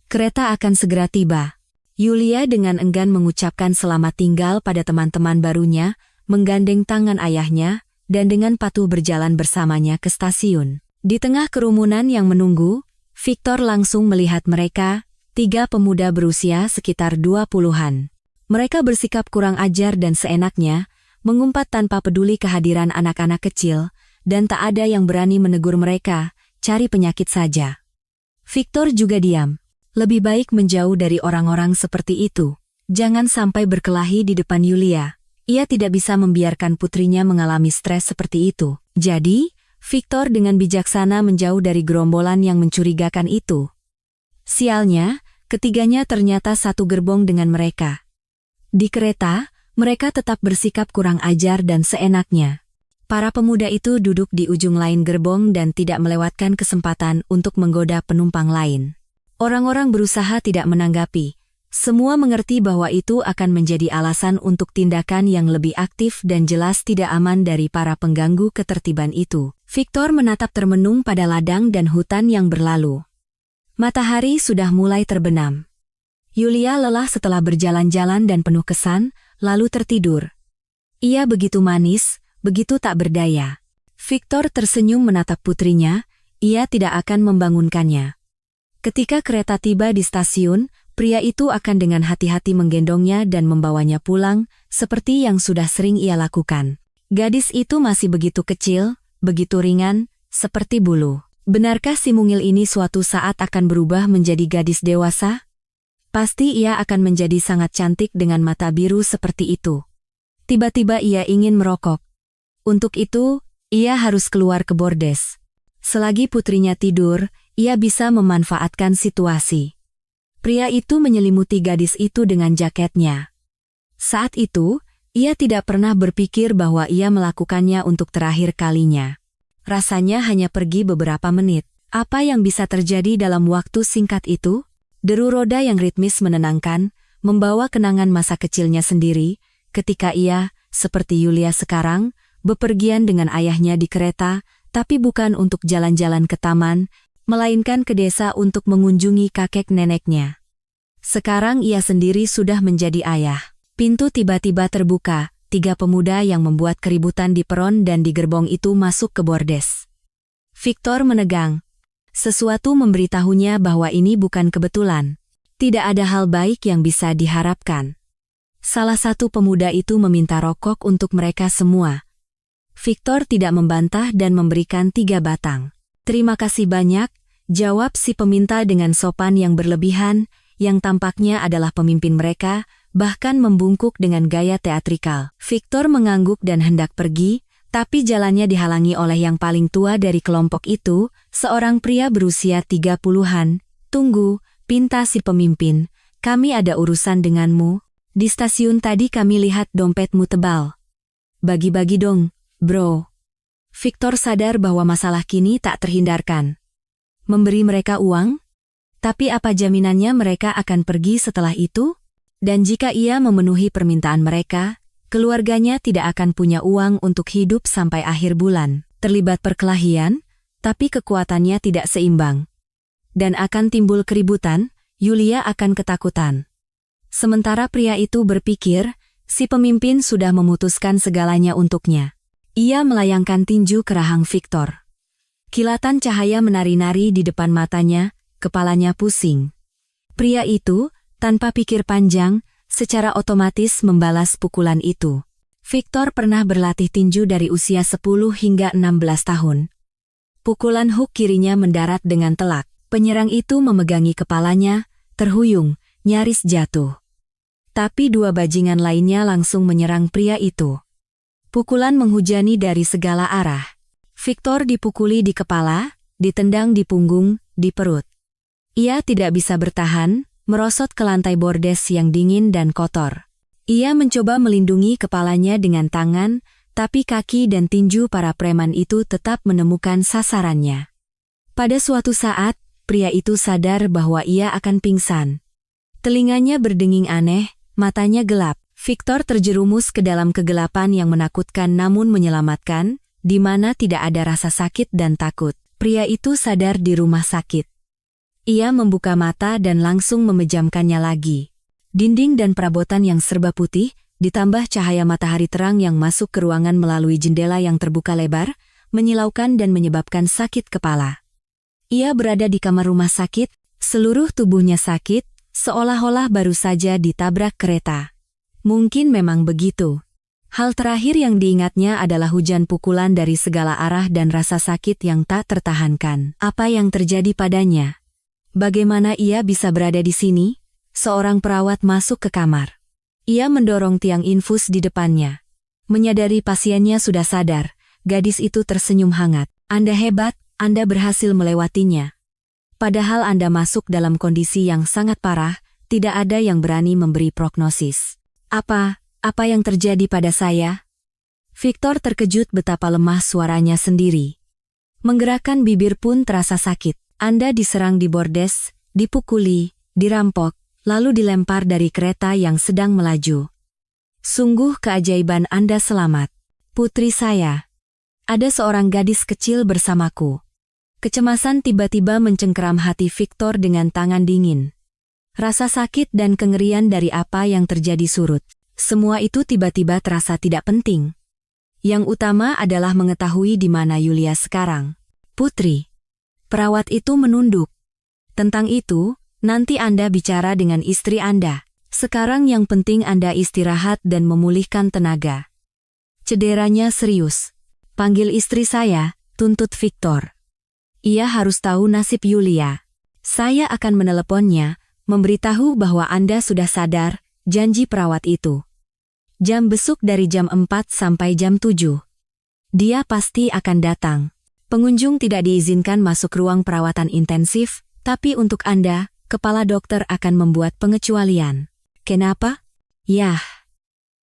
Kereta akan segera tiba. Yulia dengan enggan mengucapkan selamat tinggal pada teman-teman barunya, menggandeng tangan ayahnya, dan dengan patuh berjalan bersamanya ke stasiun. Di tengah kerumunan yang menunggu, Victor langsung melihat mereka, 3 pemuda berusia sekitar 20-an. Mereka bersikap kurang ajar dan seenaknya, mengumpat tanpa peduli kehadiran anak-anak kecil, dan tak ada yang berani menegur mereka, cari penyakit saja. Victor juga diam. Lebih baik menjauh dari orang-orang seperti itu. Jangan sampai berkelahi di depan Yulia. Ia tidak bisa membiarkan putrinya mengalami stres seperti itu. Jadi, Victor dengan bijaksana menjauh dari gerombolan yang mencurigakan itu. Sialnya, ketiganya ternyata satu gerbong dengan mereka. Di kereta, mereka tetap bersikap kurang ajar dan seenaknya. Para pemuda itu duduk di ujung lain gerbong dan tidak melewatkan kesempatan untuk menggoda penumpang lain. Orang-orang berusaha tidak menanggapi. Semua mengerti bahwa itu akan menjadi alasan untuk tindakan yang lebih aktif dan jelas tidak aman dari para pengganggu ketertiban itu. Victor menatap termenung pada ladang dan hutan yang berlalu. Matahari sudah mulai terbenam. Yulia lelah setelah berjalan-jalan dan penuh kesan, lalu tertidur. Ia begitu manis, begitu tak berdaya. Victor tersenyum menatap putrinya, ia tidak akan membangunkannya. Ketika kereta tiba di stasiun, pria itu akan dengan hati-hati menggendongnya dan membawanya pulang, seperti yang sudah sering ia lakukan. Gadis itu masih begitu kecil, begitu ringan, seperti bulu. Benarkah si mungil ini suatu saat akan berubah menjadi gadis dewasa? Pasti ia akan menjadi sangat cantik dengan mata biru seperti itu. Tiba-tiba ia ingin merokok. Untuk itu, ia harus keluar ke bordes. Selagi putrinya tidur, ia bisa memanfaatkan situasi. Pria itu menyelimuti gadis itu dengan jaketnya. Saat itu, ia tidak pernah berpikir bahwa ia melakukannya untuk terakhir kalinya. Rasanya hanya pergi beberapa menit. Apa yang bisa terjadi dalam waktu singkat itu? Deru roda yang ritmis menenangkan, membawa kenangan masa kecilnya sendiri, ketika ia, seperti Yulia sekarang, bepergian dengan ayahnya di kereta, tapi bukan untuk jalan-jalan ke taman, melainkan ke desa untuk mengunjungi kakek neneknya. Sekarang ia sendiri sudah menjadi ayah. Pintu tiba-tiba terbuka, 3 pemuda yang membuat keributan di peron dan di gerbong itu masuk ke bordes. Victor menegang. Sesuatu memberitahunya bahwa ini bukan kebetulan. Tidak ada hal baik yang bisa diharapkan. Salah satu pemuda itu meminta rokok untuk mereka semua. Victor tidak membantah dan memberikan 3 batang. "Terima kasih banyak," jawab si peminta dengan sopan yang berlebihan, yang tampaknya adalah pemimpin mereka, bahkan membungkuk dengan gaya teatrikal. Victor mengangguk dan hendak pergi, tapi jalannya dihalangi oleh yang paling tua dari kelompok itu, seorang pria berusia 30-an. "Tunggu," pinta si pemimpin, "kami ada urusan denganmu. Di stasiun tadi kami lihat dompetmu tebal. Bagi-bagi dong, bro." Victor sadar bahwa masalah kini tak terhindarkan. Memberi mereka uang? Tapi apa jaminannya mereka akan pergi setelah itu? Dan jika ia memenuhi permintaan mereka, keluarganya tidak akan punya uang untuk hidup sampai akhir bulan. Terlibat perkelahian, tapi kekuatannya tidak seimbang. Dan akan timbul keributan, Yulia akan ketakutan. Sementara pria itu berpikir, si pemimpin sudah memutuskan segalanya untuknya. Ia melayangkan tinju ke rahang Victor. Kilatan cahaya menari-nari di depan matanya, kepalanya pusing. Pria itu, tanpa pikir panjang, secara otomatis membalas pukulan itu. Victor pernah berlatih tinju dari usia 10 hingga 16 tahun. Pukulan hook kirinya mendarat dengan telak. Penyerang itu memegangi kepalanya, terhuyung, nyaris jatuh. Tapi 2 bajingan lainnya langsung menyerang pria itu. Pukulan menghujani dari segala arah. Victor dipukuli di kepala, ditendang di punggung, di perut. Ia tidak bisa bertahan, merosot ke lantai bordes yang dingin dan kotor. Ia mencoba melindungi kepalanya dengan tangan, tapi kaki dan tinju para preman itu tetap menemukan sasarannya. Pada suatu saat, pria itu sadar bahwa ia akan pingsan. Telinganya berdenging aneh, matanya gelap. Victor terjerumus ke dalam kegelapan yang menakutkan namun menyelamatkan, di mana tidak ada rasa sakit dan takut. Pria itu sadar di rumah sakit. Ia membuka mata dan langsung memejamkannya lagi. Dinding dan perabotan yang serba putih, ditambah cahaya matahari terang yang masuk ke ruangan melalui jendela yang terbuka lebar, menyilaukan dan menyebabkan sakit kepala. Ia berada di kamar rumah sakit, seluruh tubuhnya sakit, seolah-olah baru saja ditabrak kereta. Mungkin memang begitu. Hal terakhir yang diingatnya adalah hujan pukulan dari segala arah dan rasa sakit yang tak tertahankan. Apa yang terjadi padanya? Bagaimana ia bisa berada di sini? Seorang perawat masuk ke kamar. Ia mendorong tiang infus di depannya. Menyadari pasiennya sudah sadar, gadis itu tersenyum hangat. "Anda hebat, Anda berhasil melewatinya. Padahal Anda masuk dalam kondisi yang sangat parah, tidak ada yang berani memberi prognosis." Apa yang terjadi pada saya?" Victor terkejut betapa lemah suaranya sendiri. Menggerakkan bibir pun terasa sakit. "Anda diserang di bordes, dipukuli, dirampok, lalu dilempar dari kereta yang sedang melaju. Sungguh keajaiban Anda selamat. Putri saya. Ada seorang gadis kecil bersamaku." Kecemasan tiba-tiba mencengkeram hati Victor dengan tangan dingin. Rasa sakit dan kengerian dari apa yang terjadi surut. Semua itu tiba-tiba terasa tidak penting. Yang utama adalah mengetahui di mana Yulia sekarang. "Putri." Perawat itu menunduk. "Tentang itu, nanti Anda bicara dengan istri Anda. Sekarang yang penting Anda istirahat dan memulihkan tenaga." "Cederanya serius. Panggil istri saya," tuntut Victor. "Ia harus tahu nasib Yulia. Saya akan meneleponnya, memberitahu bahwa Anda sudah sadar," janji perawat itu. "Jam besuk dari jam 4 sampai jam 7. Dia pasti akan datang. Pengunjung tidak diizinkan masuk ruang perawatan intensif, tapi untuk Anda, kepala dokter akan membuat pengecualian." "Kenapa?" "Yah.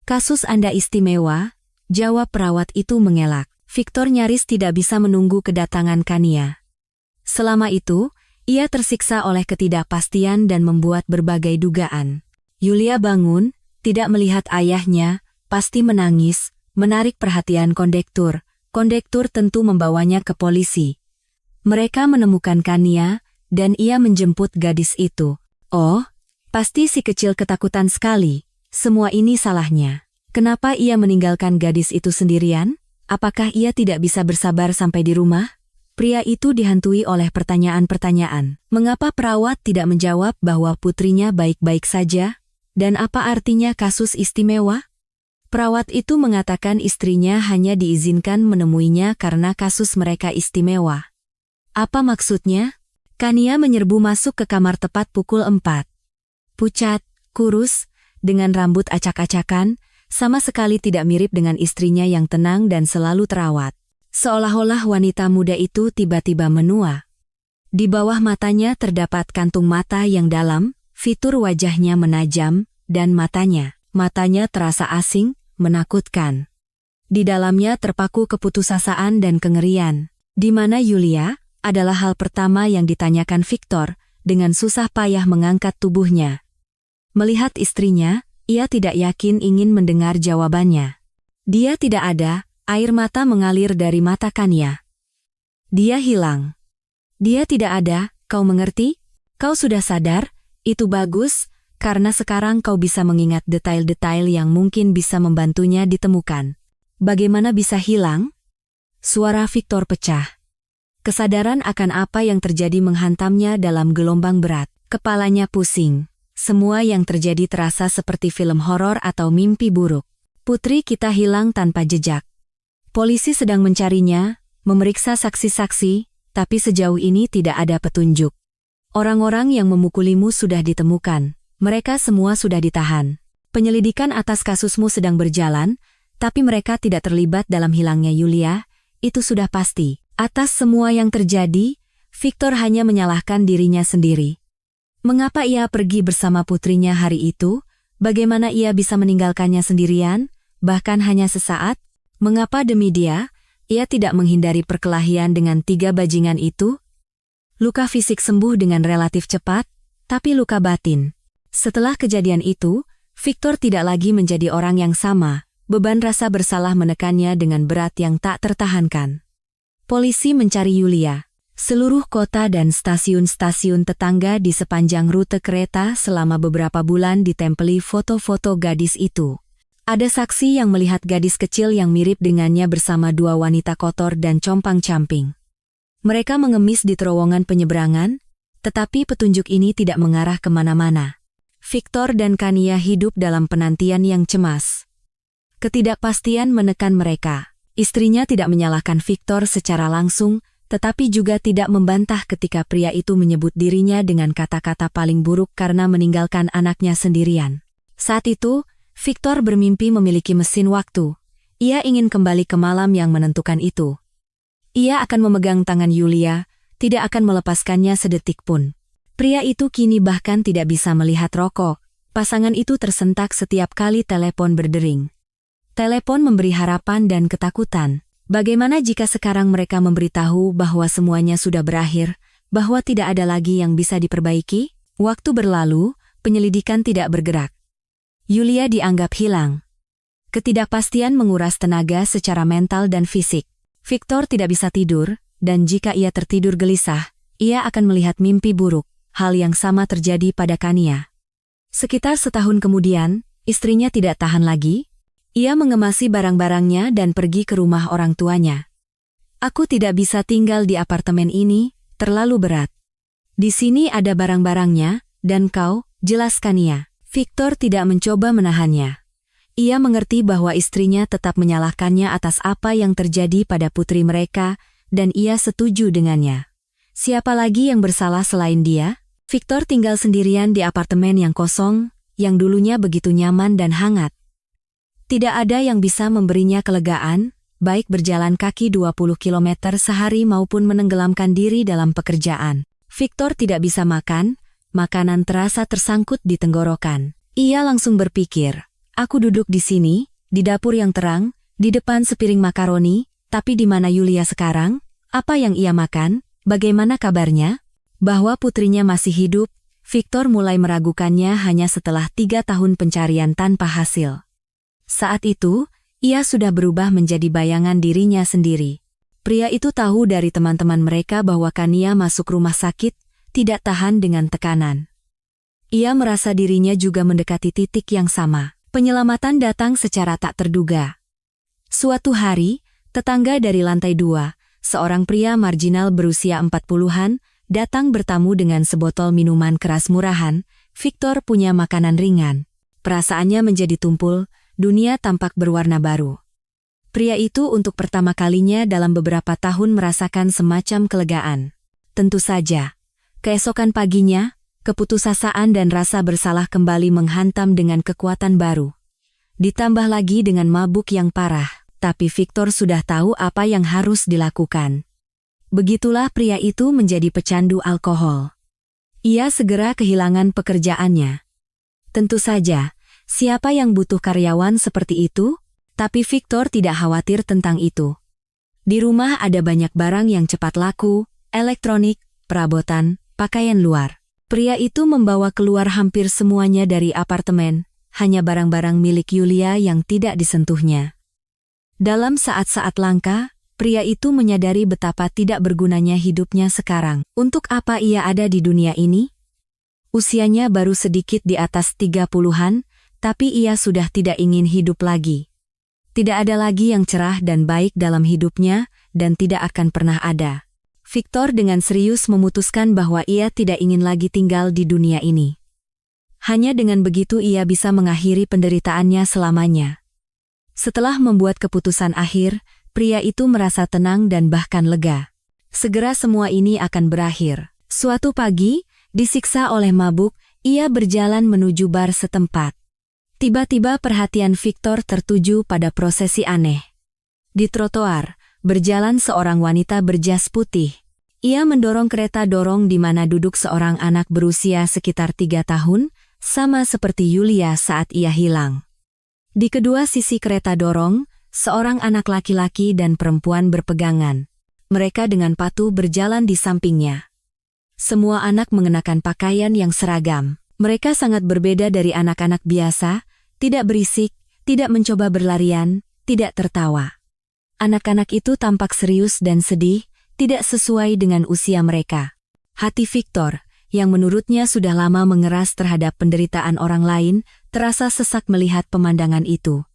Kasus Anda istimewa," jawab perawat itu mengelak. Victor nyaris tidak bisa menunggu kedatangan Kania. Selama itu, ia tersiksa oleh ketidakpastian dan membuat berbagai dugaan. Yulia bangun, tidak melihat ayahnya, pasti menangis, menarik perhatian kondektur. Kondektur tentu membawanya ke polisi. Mereka menemukan Kania, dan ia menjemput gadis itu. Oh, pasti si kecil ketakutan sekali. Semua ini salahnya. Kenapa ia meninggalkan gadis itu sendirian? Apakah ia tidak bisa bersabar sampai di rumah? Pria itu dihantui oleh pertanyaan-pertanyaan. Mengapa perawat tidak menjawab bahwa putrinya baik-baik saja? Dan apa artinya kasus istimewa? Perawat itu mengatakan istrinya hanya diizinkan menemuinya karena kasus mereka istimewa. Apa maksudnya? Kania menyerbu masuk ke kamar tepat pukul 4. Pucat, kurus, dengan rambut acak-acakan, sama sekali tidak mirip dengan istrinya yang tenang dan selalu terawat. Seolah-olah wanita muda itu tiba-tiba menua. Di bawah matanya terdapat kantung mata yang dalam, fitur wajahnya menajam, dan matanya terasa asing, menakutkan. Di dalamnya terpaku keputusasaan dan kengerian. Di mana Yulia? Adalah hal pertama yang ditanyakan Victor, dengan susah payah mengangkat tubuhnya. Melihat istrinya, ia tidak yakin ingin mendengar jawabannya. Dia tidak ada, air mata mengalir dari mata Kania. Dia hilang. Dia tidak ada, kau mengerti? Kau sudah sadar? Itu bagus, karena sekarang kau bisa mengingat detail-detail yang mungkin bisa membantunya ditemukan. Bagaimana bisa hilang? Suara Victor pecah. Kesadaran akan apa yang terjadi menghantamnya dalam gelombang berat. Kepalanya pusing. Semua yang terjadi terasa seperti film horor atau mimpi buruk. Putri kita hilang tanpa jejak. Polisi sedang mencarinya, memeriksa saksi-saksi, tapi sejauh ini tidak ada petunjuk. Orang-orang yang memukulimu sudah ditemukan. Mereka semua sudah ditahan. Penyelidikan atas kasusmu sedang berjalan, tapi mereka tidak terlibat dalam hilangnya Yulia, itu sudah pasti. Atas semua yang terjadi, Victor hanya menyalahkan dirinya sendiri. Mengapa ia pergi bersama putrinya hari itu? Bagaimana ia bisa meninggalkannya sendirian, bahkan hanya sesaat? Mengapa demi dia, ia tidak menghindari perkelahian dengan 3 bajingan itu? Luka fisik sembuh dengan relatif cepat, tapi luka batin. Setelah kejadian itu, Victor tidak lagi menjadi orang yang sama, beban rasa bersalah menekannya dengan berat yang tak tertahankan. Polisi mencari Yulia. Seluruh kota dan stasiun-stasiun tetangga di sepanjang rute kereta selama beberapa bulan ditempeli foto-foto gadis itu. Ada saksi yang melihat gadis kecil yang mirip dengannya bersama 2 wanita kotor dan compang-camping. Mereka mengemis di terowongan penyeberangan, tetapi petunjuk ini tidak mengarah kemana-mana. Victor dan Kania hidup dalam penantian yang cemas. Ketidakpastian menekan mereka. Istrinya tidak menyalahkan Victor secara langsung, tetapi juga tidak membantah ketika pria itu menyebut dirinya dengan kata-kata paling buruk karena meninggalkan anaknya sendirian. Saat itu, Victor bermimpi memiliki mesin waktu. Ia ingin kembali ke malam yang menentukan itu. Ia akan memegang tangan Yulia, tidak akan melepaskannya sedetik pun. Pria itu kini bahkan tidak bisa melihat rokok. Pasangan itu tersentak setiap kali telepon berdering. Telepon memberi harapan dan ketakutan. Bagaimana jika sekarang mereka memberitahu bahwa semuanya sudah berakhir, bahwa tidak ada lagi yang bisa diperbaiki? Waktu berlalu, penyelidikan tidak bergerak. Yulia dianggap hilang. Ketidakpastian menguras tenaga secara mental dan fisik. Victor tidak bisa tidur, dan jika ia tertidur gelisah, ia akan melihat mimpi buruk. Hal yang sama terjadi pada Kania. Sekitar setahun kemudian, istrinya tidak tahan lagi. Ia mengemasi barang-barangnya dan pergi ke rumah orang tuanya. Aku tidak bisa tinggal di apartemen ini, terlalu berat. Di sini ada barang-barangnya, dan kau, jelaskan ia. Victor tidak mencoba menahannya. Ia mengerti bahwa istrinya tetap menyalahkannya atas apa yang terjadi pada putri mereka, dan ia setuju dengannya. Siapa lagi yang bersalah selain dia? Victor tinggal sendirian di apartemen yang kosong, yang dulunya begitu nyaman dan hangat. Tidak ada yang bisa memberinya kelegaan, baik berjalan kaki 20 km sehari maupun menenggelamkan diri dalam pekerjaan. Victor tidak bisa makan, makanan terasa tersangkut di tenggorokan. Ia langsung berpikir, aku duduk di sini, di dapur yang terang, di depan sepiring makaroni, tapi di mana Yulia sekarang? Apa yang ia makan? Bagaimana kabarnya? Bahwa putrinya masih hidup, Victor mulai meragukannya hanya setelah 3 tahun pencarian tanpa hasil. Saat itu, ia sudah berubah menjadi bayangan dirinya sendiri. Pria itu tahu dari teman-teman mereka bahwa Kania masuk rumah sakit, tidak tahan dengan tekanan. Ia merasa dirinya juga mendekati titik yang sama. Penyelamatan datang secara tak terduga. Suatu hari, tetangga dari lantai 2, seorang pria marginal berusia 40-an, datang bertamu dengan sebotol minuman keras murahan. Victor punya makanan ringan. Perasaannya menjadi tumpul, dunia tampak berwarna baru. Pria itu untuk pertama kalinya dalam beberapa tahun merasakan semacam kelegaan. Tentu saja, keesokan paginya, keputusasaan dan rasa bersalah kembali menghantam dengan kekuatan baru. Ditambah lagi dengan mabuk yang parah, tapi Victor sudah tahu apa yang harus dilakukan. Begitulah pria itu menjadi pecandu alkohol. Ia segera kehilangan pekerjaannya. Tentu saja, siapa yang butuh karyawan seperti itu? Tapi Victor tidak khawatir tentang itu. Di rumah ada banyak barang yang cepat laku, elektronik, perabotan, pakaian luar. Pria itu membawa keluar hampir semuanya dari apartemen, hanya barang-barang milik Yulia yang tidak disentuhnya. Dalam saat-saat langka, pria itu menyadari betapa tidak bergunanya hidupnya sekarang. Untuk apa ia ada di dunia ini? Usianya baru sedikit di atas 30-an, tapi ia sudah tidak ingin hidup lagi. Tidak ada lagi yang cerah dan baik dalam hidupnya, dan tidak akan pernah ada. Victor dengan serius memutuskan bahwa ia tidak ingin lagi tinggal di dunia ini. Hanya dengan begitu ia bisa mengakhiri penderitaannya selamanya. Setelah membuat keputusan akhir, pria itu merasa tenang dan bahkan lega. Segera semua ini akan berakhir. Suatu pagi, disiksa oleh mabuk, ia berjalan menuju bar setempat. Tiba-tiba perhatian Victor tertuju pada prosesi aneh. Di trotoar, berjalan seorang wanita berjas putih. Ia mendorong kereta dorong di mana duduk seorang anak berusia sekitar 3 tahun, sama seperti Yulia saat ia hilang. Di kedua sisi kereta dorong, seorang anak laki-laki dan perempuan berpegangan. Mereka dengan patuh berjalan di sampingnya. Semua anak mengenakan pakaian yang seragam. Mereka sangat berbeda dari anak-anak biasa, tidak berisik, tidak mencoba berlarian, tidak tertawa. Anak-anak itu tampak serius dan sedih, tidak sesuai dengan usia mereka. Hati Victor, yang menurutnya sudah lama mengeras terhadap penderitaan orang lain, terasa sesak melihat pemandangan itu.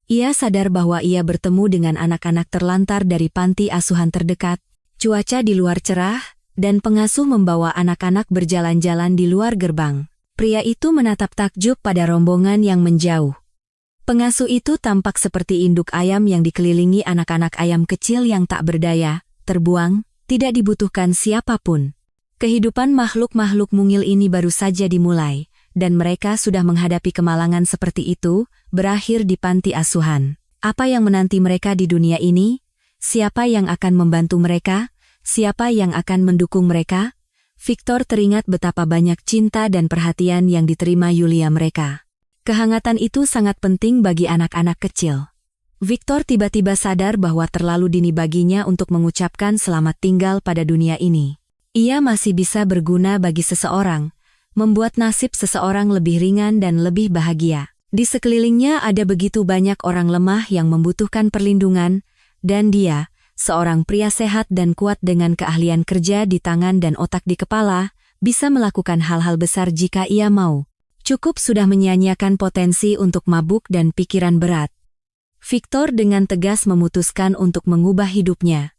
Ia sadar bahwa ia bertemu dengan anak-anak terlantar dari panti asuhan terdekat, cuaca di luar cerah, dan pengasuh membawa anak-anak berjalan-jalan di luar gerbang. Pria itu menatap takjub pada rombongan yang menjauh. Pengasuh itu tampak seperti induk ayam yang dikelilingi anak-anak ayam kecil yang tak berdaya, terbuang, tidak dibutuhkan siapapun. Kehidupan makhluk-makhluk mungil ini baru saja dimulai, dan mereka sudah menghadapi kemalangan seperti itu, berakhir di panti asuhan. Apa yang menanti mereka di dunia ini? Siapa yang akan membantu mereka? Siapa yang akan mendukung mereka? Victor teringat betapa banyak cinta dan perhatian yang diterima Yulia mereka. Kehangatan itu sangat penting bagi anak-anak kecil. Victor tiba-tiba sadar bahwa terlalu dini baginya untuk mengucapkan selamat tinggal pada dunia ini. Ia masih bisa berguna bagi seseorang, membuat nasib seseorang lebih ringan dan lebih bahagia. Di sekelilingnya ada begitu banyak orang lemah yang membutuhkan perlindungan, dan dia, seorang pria sehat dan kuat dengan keahlian kerja di tangan dan otak di kepala, bisa melakukan hal-hal besar jika ia mau. Cukup sudah menyia-nyiakan potensi untuk mabuk dan pikiran berat. Victor dengan tegas memutuskan untuk mengubah hidupnya.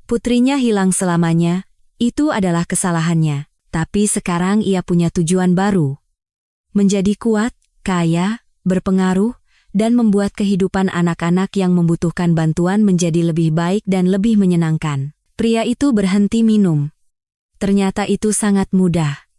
Putrinya hilang selamanya, itu adalah kesalahannya. Tapi sekarang ia punya tujuan baru. Menjadi kuat, kaya, berpengaruh, dan membuat kehidupan anak-anak yang membutuhkan bantuan menjadi lebih baik dan lebih menyenangkan. Pria itu berhenti minum. Ternyata itu sangat mudah.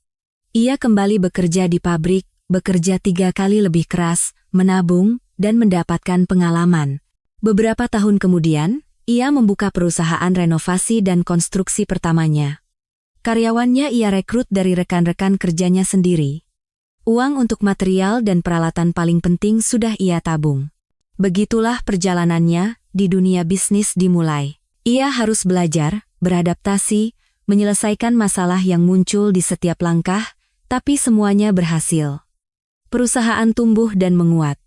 Ia kembali bekerja di pabrik, bekerja 3 kali lebih keras, menabung, dan mendapatkan pengalaman. Beberapa tahun kemudian, ia membuka perusahaan renovasi dan konstruksi pertamanya. Karyawannya ia rekrut dari rekan-rekan kerjanya sendiri. Uang untuk material dan peralatan paling penting sudah ia tabung. Begitulah perjalanannya, di dunia bisnis dimulai. Ia harus belajar, beradaptasi, menyelesaikan masalah yang muncul di setiap langkah, tapi semuanya berhasil. Perusahaan tumbuh dan menguat.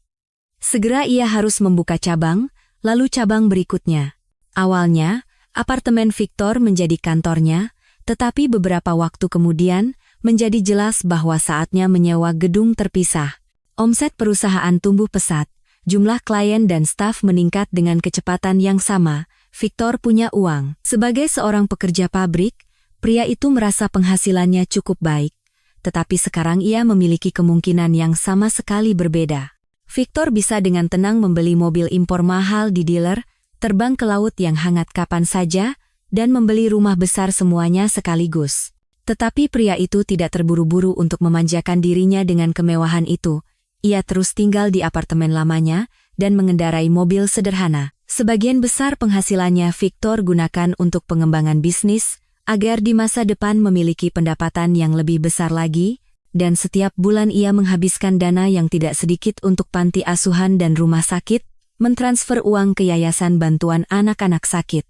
Segera ia harus membuka cabang, lalu cabang berikutnya. Awalnya, apartemen Victor menjadi kantornya, tetapi beberapa waktu kemudian, menjadi jelas bahwa saatnya menyewa gedung terpisah. Omset perusahaan tumbuh pesat, jumlah klien dan staf meningkat dengan kecepatan yang sama. Victor punya uang. Sebagai seorang pekerja pabrik, pria itu merasa penghasilannya cukup baik, tetapi sekarang ia memiliki kemungkinan yang sama sekali berbeda. Victor bisa dengan tenang membeli mobil impor mahal di dealer, terbang ke laut yang hangat kapan saja, dan membeli rumah besar semuanya sekaligus. Tetapi pria itu tidak terburu-buru untuk memanjakan dirinya dengan kemewahan itu. Ia terus tinggal di apartemen lamanya dan mengendarai mobil sederhana. Sebagian besar penghasilannya Victor gunakan untuk pengembangan bisnis, agar di masa depan memiliki pendapatan yang lebih besar lagi, dan setiap bulan ia menghabiskan dana yang tidak sedikit untuk panti asuhan dan rumah sakit, mentransfer uang ke yayasan bantuan anak-anak sakit.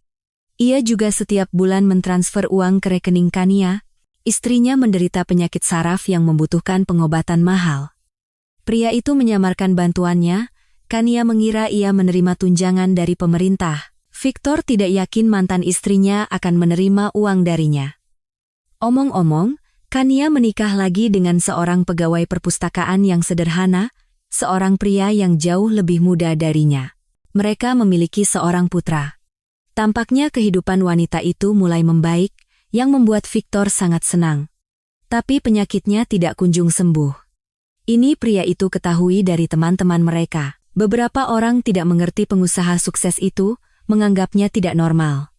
Ia juga setiap bulan mentransfer uang ke rekening Kania. Istrinya menderita penyakit saraf yang membutuhkan pengobatan mahal. Pria itu menyamarkan bantuannya, Kania mengira ia menerima tunjangan dari pemerintah. Victor tidak yakin mantan istrinya akan menerima uang darinya. Omong-omong, Kania menikah lagi dengan seorang pegawai perpustakaan yang sederhana, seorang pria yang jauh lebih muda darinya. Mereka memiliki seorang putra. Tampaknya kehidupan wanita itu mulai membaik, yang membuat Victor sangat senang. Tapi penyakitnya tidak kunjung sembuh. Ini pria itu ketahui dari teman-teman mereka. Beberapa orang tidak mengerti pengusaha sukses itu, menganggapnya tidak normal.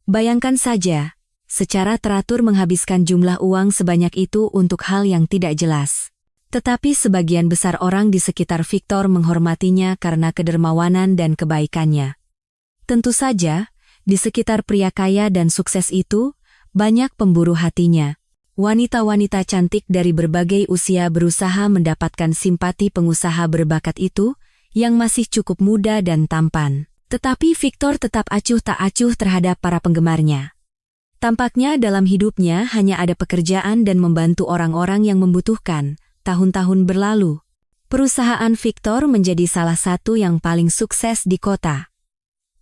Bayangkan saja, secara teratur menghabiskan jumlah uang sebanyak itu untuk hal yang tidak jelas. Tetapi sebagian besar orang di sekitar Victor menghormatinya karena kedermawanan dan kebaikannya. Tentu saja, di sekitar pria kaya dan sukses itu, banyak pemburu hatinya. Wanita-wanita cantik dari berbagai usia berusaha mendapatkan simpati pengusaha berbakat itu, yang masih cukup muda dan tampan. Tetapi Victor tetap acuh tak acuh terhadap para penggemarnya. Tampaknya dalam hidupnya hanya ada pekerjaan dan membantu orang-orang yang membutuhkan. Tahun-tahun berlalu, perusahaan Victor menjadi salah satu yang paling sukses di kota.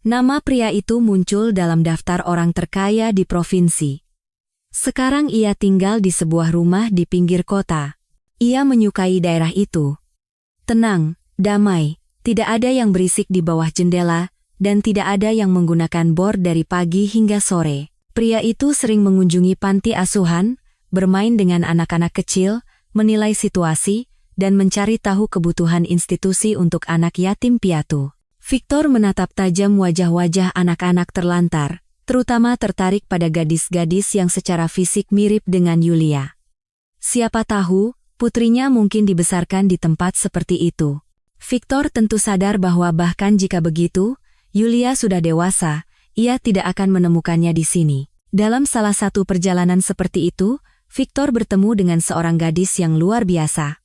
Nama pria itu muncul dalam daftar orang terkaya di provinsi. Sekarang ia tinggal di sebuah rumah di pinggir kota. Ia menyukai daerah itu. Tenang, damai, tidak ada yang berisik di bawah jendela, dan tidak ada yang menggunakan bor dari pagi hingga sore. Pria itu sering mengunjungi panti asuhan, bermain dengan anak-anak kecil, menilai situasi, dan mencari tahu kebutuhan institusi untuk anak yatim piatu. Victor menatap tajam wajah-wajah anak-anak terlantar, terutama tertarik pada gadis-gadis yang secara fisik mirip dengan Yulia. Siapa tahu, putrinya mungkin dibesarkan di tempat seperti itu. Victor tentu sadar bahwa bahkan jika begitu, Yulia sudah dewasa, ia tidak akan menemukannya di sini. Dalam salah satu perjalanan seperti itu, Victor bertemu dengan seorang gadis yang luar biasa.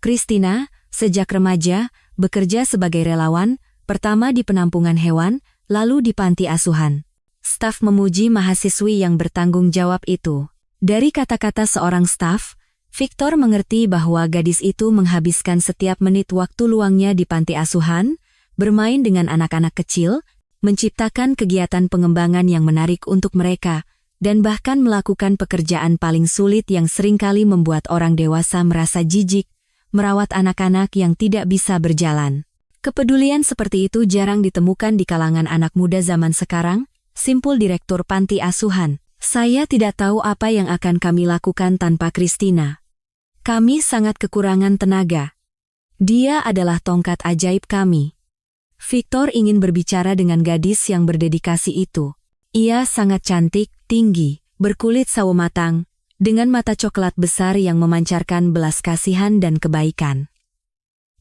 Christina, sejak remaja, bekerja sebagai relawan, pertama di penampungan hewan, lalu di panti asuhan. Staf memuji mahasiswi yang bertanggung jawab itu. Dari kata-kata seorang staf, Victor mengerti bahwa gadis itu menghabiskan setiap menit waktu luangnya di panti asuhan, bermain dengan anak-anak kecil, menciptakan kegiatan pengembangan yang menarik untuk mereka, dan bahkan melakukan pekerjaan paling sulit yang seringkali membuat orang dewasa merasa jijik, merawat anak-anak yang tidak bisa berjalan. Kepedulian seperti itu jarang ditemukan di kalangan anak muda zaman sekarang, simpul direktur panti asuhan. Saya tidak tahu apa yang akan kami lakukan tanpa Christina. Kami sangat kekurangan tenaga. Dia adalah tongkat ajaib kami. Victor ingin berbicara dengan gadis yang berdedikasi itu. Ia sangat cantik, tinggi, berkulit sawo matang, dengan mata coklat besar yang memancarkan belas kasihan dan kebaikan.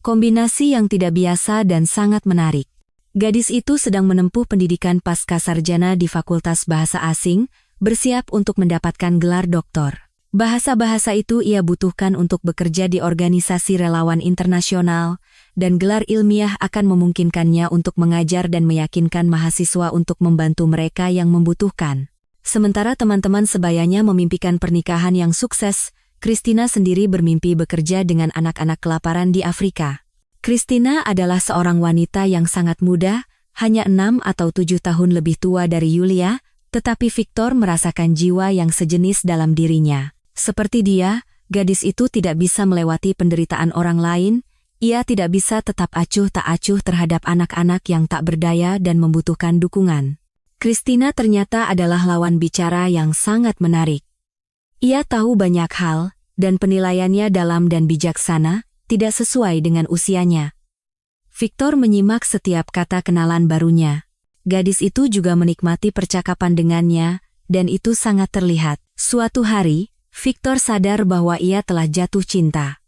Kombinasi yang tidak biasa dan sangat menarik. Gadis itu sedang menempuh pendidikan pascasarjana di Fakultas Bahasa Asing, bersiap untuk mendapatkan gelar doktor. Bahasa-bahasa itu ia butuhkan untuk bekerja di organisasi relawan internasional, dan gelar ilmiah akan memungkinkannya untuk mengajar dan meyakinkan mahasiswa untuk membantu mereka yang membutuhkan. Sementara teman-teman sebayanya memimpikan pernikahan yang sukses, Christina sendiri bermimpi bekerja dengan anak-anak kelaparan di Afrika. Christina adalah seorang wanita yang sangat muda, hanya 6 atau 7 tahun lebih tua dari Yulia, tetapi Victor merasakan jiwa yang sejenis dalam dirinya. Seperti dia, gadis itu tidak bisa melewati penderitaan orang lain, ia tidak bisa tetap acuh tak acuh terhadap anak-anak yang tak berdaya dan membutuhkan dukungan. Christina ternyata adalah lawan bicara yang sangat menarik. Ia tahu banyak hal, dan penilaiannya dalam dan bijaksana, tidak sesuai dengan usianya. Victor menyimak setiap kata kenalan barunya. Gadis itu juga menikmati percakapan dengannya, dan itu sangat terlihat. Suatu hari, Victor sadar bahwa ia telah jatuh cinta.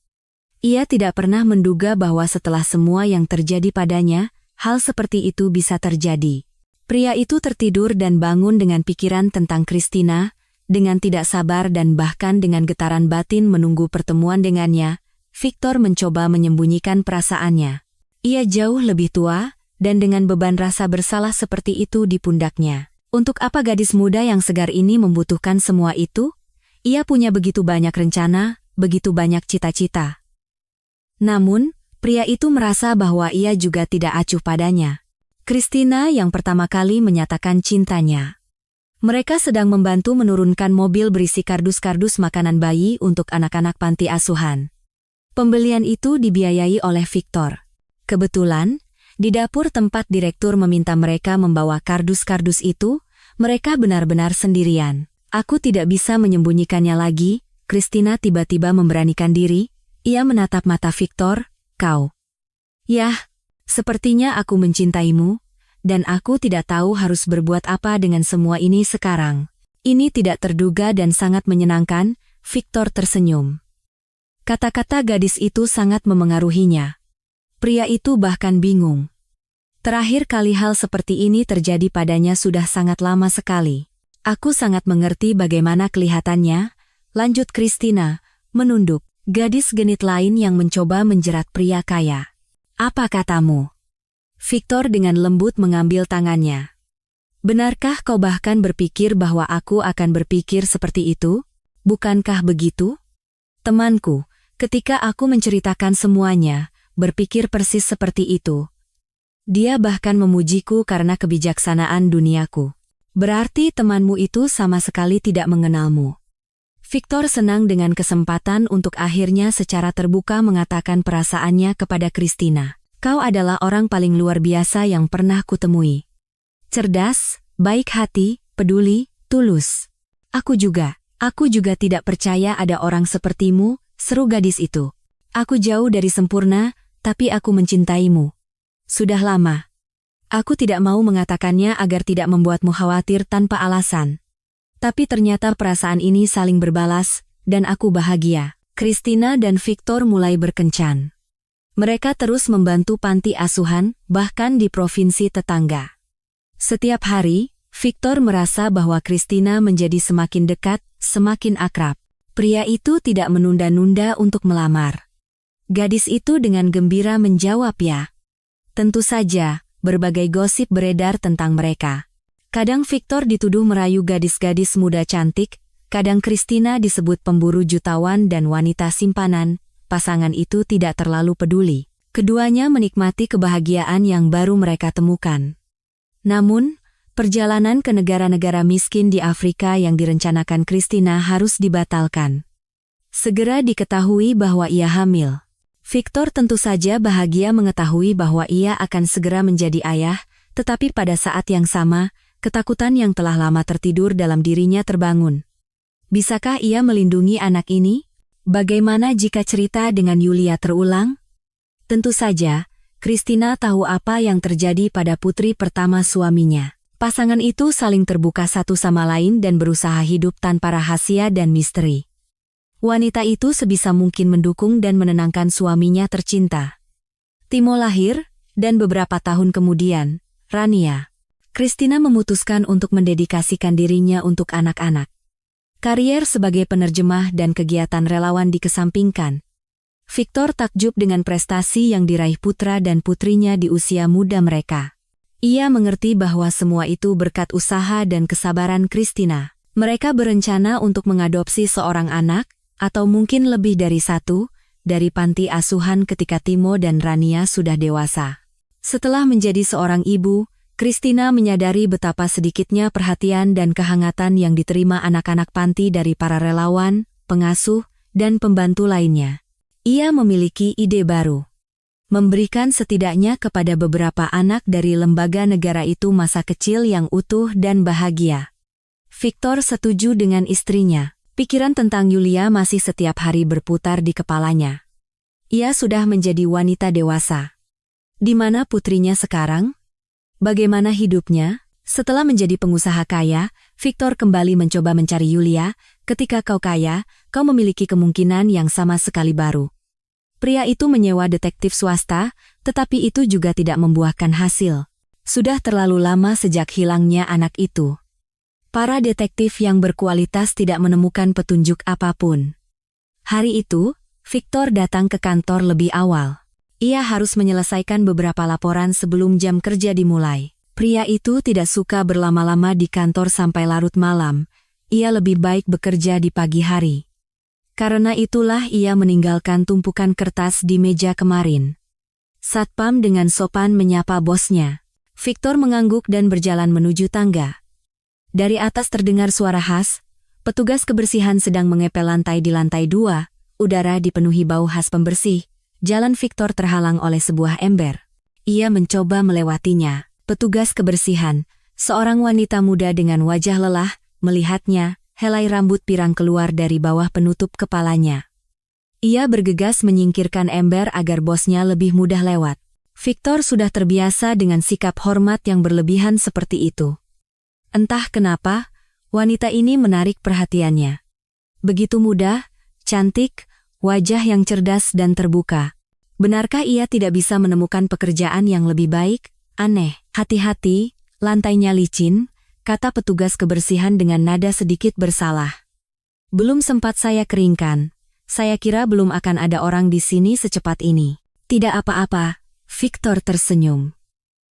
Ia tidak pernah menduga bahwa setelah semua yang terjadi padanya, hal seperti itu bisa terjadi. Pria itu tertidur dan bangun dengan pikiran tentang Christina, dengan tidak sabar dan bahkan dengan getaran batin menunggu pertemuan dengannya. Victor mencoba menyembunyikan perasaannya. Ia jauh lebih tua, dan dengan beban rasa bersalah seperti itu di pundaknya. Untuk apa gadis muda yang segar ini membutuhkan semua itu? Ia punya begitu banyak rencana, begitu banyak cita-cita. Namun, pria itu merasa bahwa ia juga tidak acuh padanya. Christina yang pertama kali menyatakan cintanya. Mereka sedang membantu menurunkan mobil berisi kardus-kardus makanan bayi untuk anak-anak panti asuhan. Pembelian itu dibiayai oleh Victor. Kebetulan, di dapur tempat direktur meminta mereka membawa kardus-kardus itu, mereka benar-benar sendirian. Aku tidak bisa menyembunyikannya lagi, Christina tiba-tiba memberanikan diri, ia menatap mata Victor, kau. Yah, sepertinya aku mencintaimu, dan aku tidak tahu harus berbuat apa dengan semua ini sekarang. Ini tidak terduga dan sangat menyenangkan, Victor tersenyum. Kata-kata gadis itu sangat memengaruhinya. Pria itu bahkan bingung. Terakhir kali hal seperti ini terjadi padanya sudah sangat lama sekali. Aku sangat mengerti bagaimana kelihatannya, lanjut Christina, menunduk. Gadis genit lain yang mencoba menjerat pria kaya. Apa katamu? Victor dengan lembut mengambil tangannya. Benarkah kau bahkan berpikir bahwa aku akan berpikir seperti itu? Bukankah begitu? Temanku, ketika aku menceritakan semuanya, berpikir persis seperti itu. Dia bahkan memujiku karena kebijaksanaan duniaku. Berarti temanmu itu sama sekali tidak mengenalmu. Victor senang dengan kesempatan untuk akhirnya secara terbuka mengatakan perasaannya kepada Christina. Kau adalah orang paling luar biasa yang pernah kutemui. Cerdas, baik hati, peduli, tulus. Aku juga tidak percaya ada orang sepertimu, seru gadis itu. Aku jauh dari sempurna, tapi aku mencintaimu. Sudah lama. Aku tidak mau mengatakannya agar tidak membuatmu khawatir tanpa alasan. Tapi ternyata perasaan ini saling berbalas, dan aku bahagia. Christina dan Victor mulai berkencan. Mereka terus membantu panti asuhan, bahkan di provinsi tetangga. Setiap hari, Victor merasa bahwa Christina menjadi semakin dekat, semakin akrab. Pria itu tidak menunda-nunda untuk melamar. Gadis itu dengan gembira menjawab ya. Tentu saja, berbagai gosip beredar tentang mereka. Kadang Victor dituduh merayu gadis-gadis muda cantik, kadang Christina disebut pemburu jutawan dan wanita simpanan. Pasangan itu tidak terlalu peduli. Keduanya menikmati kebahagiaan yang baru mereka temukan. Namun, perjalanan ke negara-negara miskin di Afrika yang direncanakan Christina harus dibatalkan. Segera diketahui bahwa ia hamil. Victor tentu saja bahagia mengetahui bahwa ia akan segera menjadi ayah, tetapi pada saat yang sama, ketakutan yang telah lama tertidur dalam dirinya terbangun. Bisakah ia melindungi anak ini? Bagaimana jika cerita dengan Yulia terulang? Tentu saja, Christina tahu apa yang terjadi pada putri pertama suaminya. Pasangan itu saling terbuka satu sama lain dan berusaha hidup tanpa rahasia dan misteri. Wanita itu sebisa mungkin mendukung dan menenangkan suaminya tercinta. Timo lahir, dan beberapa tahun kemudian, Rania. Christina memutuskan untuk mendedikasikan dirinya untuk anak-anak. Karier sebagai penerjemah dan kegiatan relawan dikesampingkan. Victor takjub dengan prestasi yang diraih putra dan putrinya di usia muda mereka. Ia mengerti bahwa semua itu berkat usaha dan kesabaran Christina. Mereka berencana untuk mengadopsi seorang anak, atau mungkin lebih dari satu, dari panti asuhan ketika Timo dan Rania sudah dewasa. Setelah menjadi seorang ibu, Christina menyadari betapa sedikitnya perhatian dan kehangatan yang diterima anak-anak panti dari para relawan, pengasuh, dan pembantu lainnya. Ia memiliki ide baru. Memberikan setidaknya kepada beberapa anak dari lembaga negara itu masa kecil yang utuh dan bahagia. Victor setuju dengan istrinya. Pikiran tentang Yulia masih setiap hari berputar di kepalanya. Ia sudah menjadi wanita dewasa. Di mana putrinya sekarang? Bagaimana hidupnya? Setelah menjadi pengusaha kaya, Victor kembali mencoba mencari Yulia. Ketika kau kaya, kau memiliki kemungkinan yang sama sekali baru. Pria itu menyewa detektif swasta, tetapi itu juga tidak membuahkan hasil. Sudah terlalu lama sejak hilangnya anak itu. Para detektif yang berkualitas tidak menemukan petunjuk apapun. Hari itu, Victor datang ke kantor lebih awal. Ia harus menyelesaikan beberapa laporan sebelum jam kerja dimulai. Pria itu tidak suka berlama-lama di kantor sampai larut malam. Ia lebih baik bekerja di pagi hari. Karena itulah ia meninggalkan tumpukan kertas di meja kemarin. Satpam dengan sopan menyapa bosnya. Victor mengangguk dan berjalan menuju tangga. Dari atas terdengar suara khas. Petugas kebersihan sedang mengepel lantai di lantai 2. Udara dipenuhi bau khas pembersih. Jalan Victor terhalang oleh sebuah ember. Ia mencoba melewatinya. Petugas kebersihan, seorang wanita muda dengan wajah lelah, melihatnya, helai rambut pirang keluar dari bawah penutup kepalanya. Ia bergegas menyingkirkan ember agar bosnya lebih mudah lewat. Victor sudah terbiasa dengan sikap hormat yang berlebihan seperti itu. Entah kenapa, wanita ini menarik perhatiannya. Begitu muda, cantik, wajah yang cerdas dan terbuka. Benarkah ia tidak bisa menemukan pekerjaan yang lebih baik? Aneh. Hati-hati, lantainya licin, kata petugas kebersihan dengan nada sedikit bersalah. Belum sempat saya keringkan. Saya kira belum akan ada orang di sini secepat ini. Tidak apa-apa, Victor tersenyum.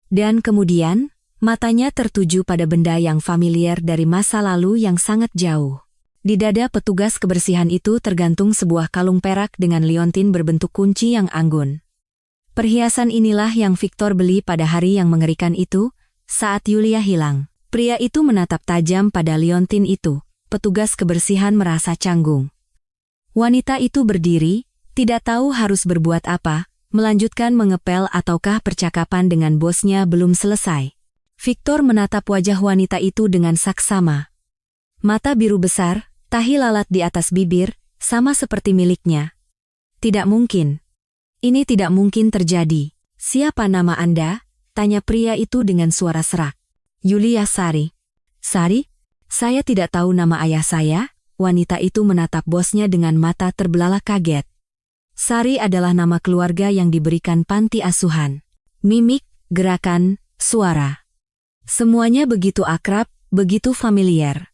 Dan kemudian, matanya tertuju pada benda yang familiar dari masa lalu yang sangat jauh. Di dada petugas kebersihan itu tergantung sebuah kalung perak dengan liontin berbentuk kunci yang anggun. Perhiasan inilah yang Victor beli pada hari yang mengerikan itu, saat Yulia hilang. Pria itu menatap tajam pada liontin itu. Petugas kebersihan merasa canggung. Wanita itu berdiri, tidak tahu harus berbuat apa, melanjutkan mengepel ataukah percakapan dengan bosnya belum selesai. Victor menatap wajah wanita itu dengan saksama. Mata biru besar, tahi lalat di atas bibir, sama seperti miliknya. Tidak mungkin. Ini tidak mungkin terjadi. Siapa nama Anda? Tanya pria itu dengan suara serak. Yulia Sari. Sari? Saya tidak tahu nama ayah saya. Wanita itu menatap bosnya dengan mata terbelalak kaget. Sari adalah nama keluarga yang diberikan panti asuhan. Mimik, gerakan, suara. Semuanya begitu akrab, begitu familiar.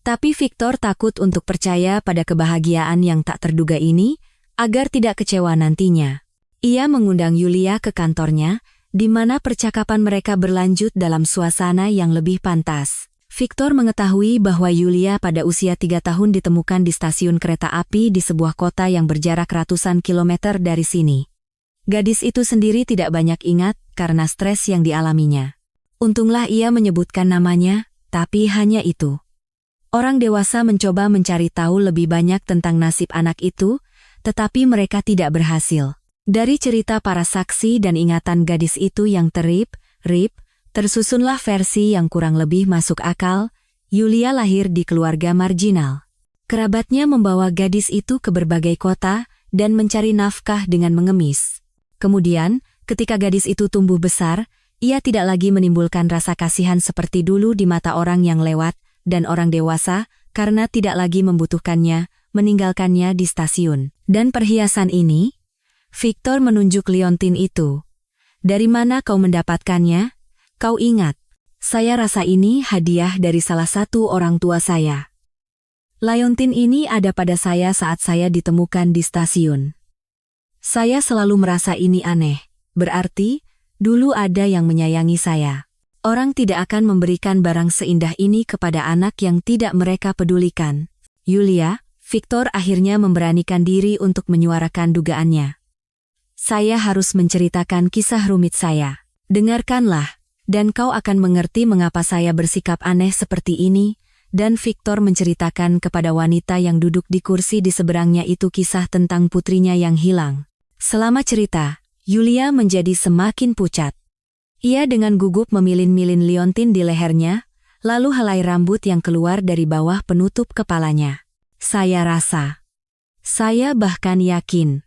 Tapi Victor takut untuk percaya pada kebahagiaan yang tak terduga ini, agar tidak kecewa nantinya. Ia mengundang Yulia ke kantornya, di mana percakapan mereka berlanjut dalam suasana yang lebih pantas. Victor mengetahui bahwa Yulia pada usia 3 tahun ditemukan di stasiun kereta api di sebuah kota yang berjarak ratusan kilometer dari sini. Gadis itu sendiri tidak banyak ingat karena stres yang dialaminya. Untunglah ia menyebutkan namanya, tapi hanya itu. Orang dewasa mencoba mencari tahu lebih banyak tentang nasib anak itu, tetapi mereka tidak berhasil. Dari cerita para saksi dan ingatan gadis itu yang tersusunlah versi yang kurang lebih masuk akal. Yulia lahir di keluarga marginal. Kerabatnya membawa gadis itu ke berbagai kota dan mencari nafkah dengan mengemis. Kemudian, ketika gadis itu tumbuh besar, ia tidak lagi menimbulkan rasa kasihan seperti dulu di mata orang yang lewat, dan orang dewasa, karena tidak lagi membutuhkannya, meninggalkannya di stasiun. Dan perhiasan ini? Victor menunjuk liontin itu. Dari mana kau mendapatkannya? Kau ingat, saya rasa ini hadiah dari salah satu orang tua saya. Liontin ini ada pada saya saat saya ditemukan di stasiun. Saya selalu merasa ini aneh, berarti, dulu ada yang menyayangi saya. Orang tidak akan memberikan barang seindah ini kepada anak yang tidak mereka pedulikan. Yulia, Victor akhirnya memberanikan diri untuk menyuarakan dugaannya. Saya harus menceritakan kisah rumit saya. Dengarkanlah, dan kau akan mengerti mengapa saya bersikap aneh seperti ini. Dan Victor menceritakan kepada wanita yang duduk di kursi di seberangnya itu kisah tentang putrinya yang hilang. Selama cerita, Yulia menjadi semakin pucat. Ia dengan gugup memilin-milin liontin di lehernya, lalu helai rambut yang keluar dari bawah penutup kepalanya. Saya rasa, saya bahkan yakin,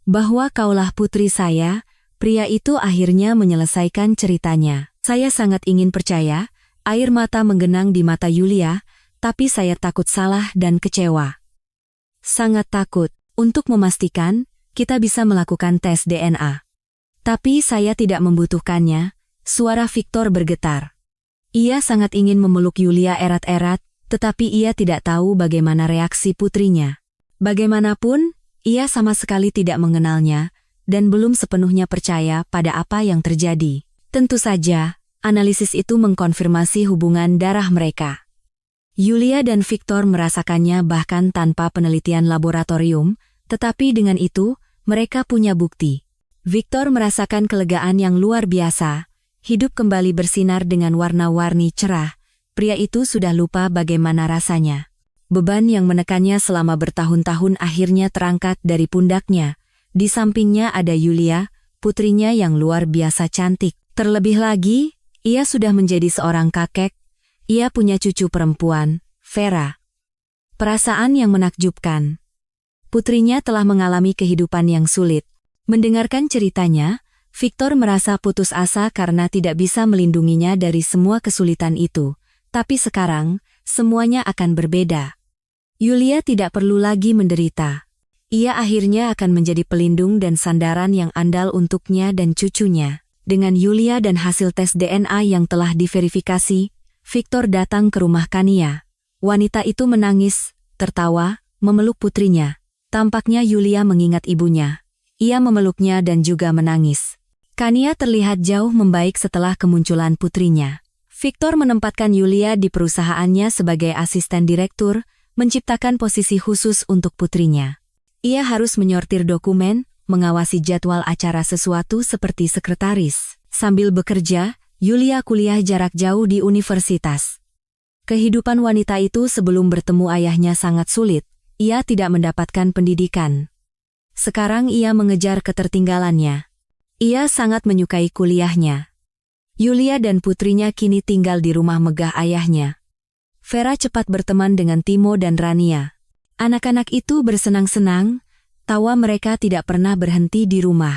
bahwa kaulah putri saya. Pria itu akhirnya menyelesaikan ceritanya. Saya sangat ingin percaya, air mata menggenang di mata Yulia, tapi saya takut salah dan kecewa. Sangat takut. Untuk memastikan, kita bisa melakukan tes DNA. Tapi saya tidak membutuhkannya. Suara Victor bergetar. Ia sangat ingin memeluk Yulia erat-erat, tetapi ia tidak tahu bagaimana reaksi putrinya. Bagaimanapun, ia sama sekali tidak mengenalnya, dan belum sepenuhnya percaya pada apa yang terjadi. Tentu saja, analisis itu mengkonfirmasi hubungan darah mereka. Yulia dan Victor merasakannya bahkan tanpa penelitian laboratorium, tetapi dengan itu, mereka punya bukti. Victor merasakan kelegaan yang luar biasa, hidup kembali bersinar dengan warna-warni cerah. Pria itu sudah lupa bagaimana rasanya. Beban yang menekannya selama bertahun-tahun akhirnya terangkat dari pundaknya. Di sampingnya ada Yulia, putrinya yang luar biasa cantik. Terlebih lagi, ia sudah menjadi seorang kakek. Ia punya cucu perempuan, Vera. Perasaan yang menakjubkan. Putrinya telah mengalami kehidupan yang sulit. Mendengarkan ceritanya, Victor merasa putus asa karena tidak bisa melindunginya dari semua kesulitan itu. Tapi sekarang, semuanya akan berbeda. Yulia tidak perlu lagi menderita. Ia akhirnya akan menjadi pelindung dan sandaran yang andal untuknya dan cucunya. Dengan Yulia dan hasil tes DNA yang telah diverifikasi, Victor datang ke rumah Kania. Wanita itu menangis, tertawa, memeluk putrinya. Tampaknya Yulia mengingat ibunya. Ia memeluknya dan juga menangis. Kania terlihat jauh membaik setelah kemunculan putrinya. Victor menempatkan Yulia di perusahaannya sebagai asisten direktur, menciptakan posisi khusus untuk putrinya. Ia harus menyortir dokumen, mengawasi jadwal acara sesuatu seperti sekretaris. Sambil bekerja, Yulia kuliah jarak jauh di universitas. Kehidupan wanita itu sebelum bertemu ayahnya sangat sulit. Ia tidak mendapatkan pendidikan. Sekarang ia mengejar ketertinggalannya. Ia sangat menyukai kuliahnya. Yulia dan putrinya kini tinggal di rumah megah ayahnya. Vera cepat berteman dengan Timo dan Rania. Anak-anak itu bersenang-senang, tawa mereka tidak pernah berhenti di rumah.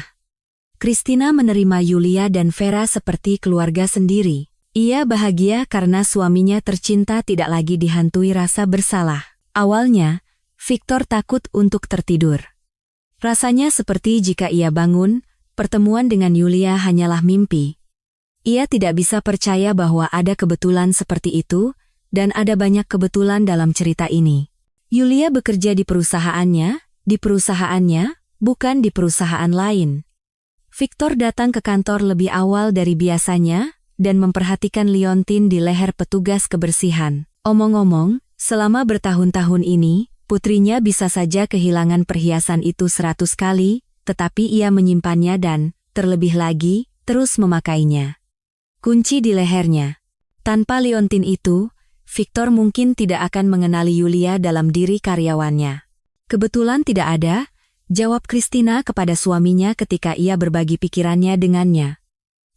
Christina menerima Yulia dan Vera seperti keluarga sendiri. Ia bahagia karena suaminya tercinta tidak lagi dihantui rasa bersalah. Awalnya, Victor takut untuk tertidur. Rasanya seperti jika ia bangun, pertemuan dengan Yulia hanyalah mimpi. Ia tidak bisa percaya bahwa ada kebetulan seperti itu, dan ada banyak kebetulan dalam cerita ini. Yulia bekerja di perusahaannya, bukan di perusahaan lain. Victor datang ke kantor lebih awal dari biasanya, dan memperhatikan liontin di leher petugas kebersihan. Omong-omong, selama bertahun-tahun ini, putrinya bisa saja kehilangan perhiasan itu 100 kali, tetapi ia menyimpannya dan, terlebih lagi, terus memakainya. Kunci di lehernya. Tanpa liontin itu, Victor mungkin tidak akan mengenali Yulia dalam diri karyawannya. Kebetulan tidak ada, jawab Christina kepada suaminya ketika ia berbagi pikirannya dengannya.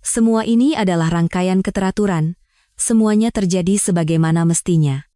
Semua ini adalah rangkaian keteraturan, semuanya terjadi sebagaimana mestinya.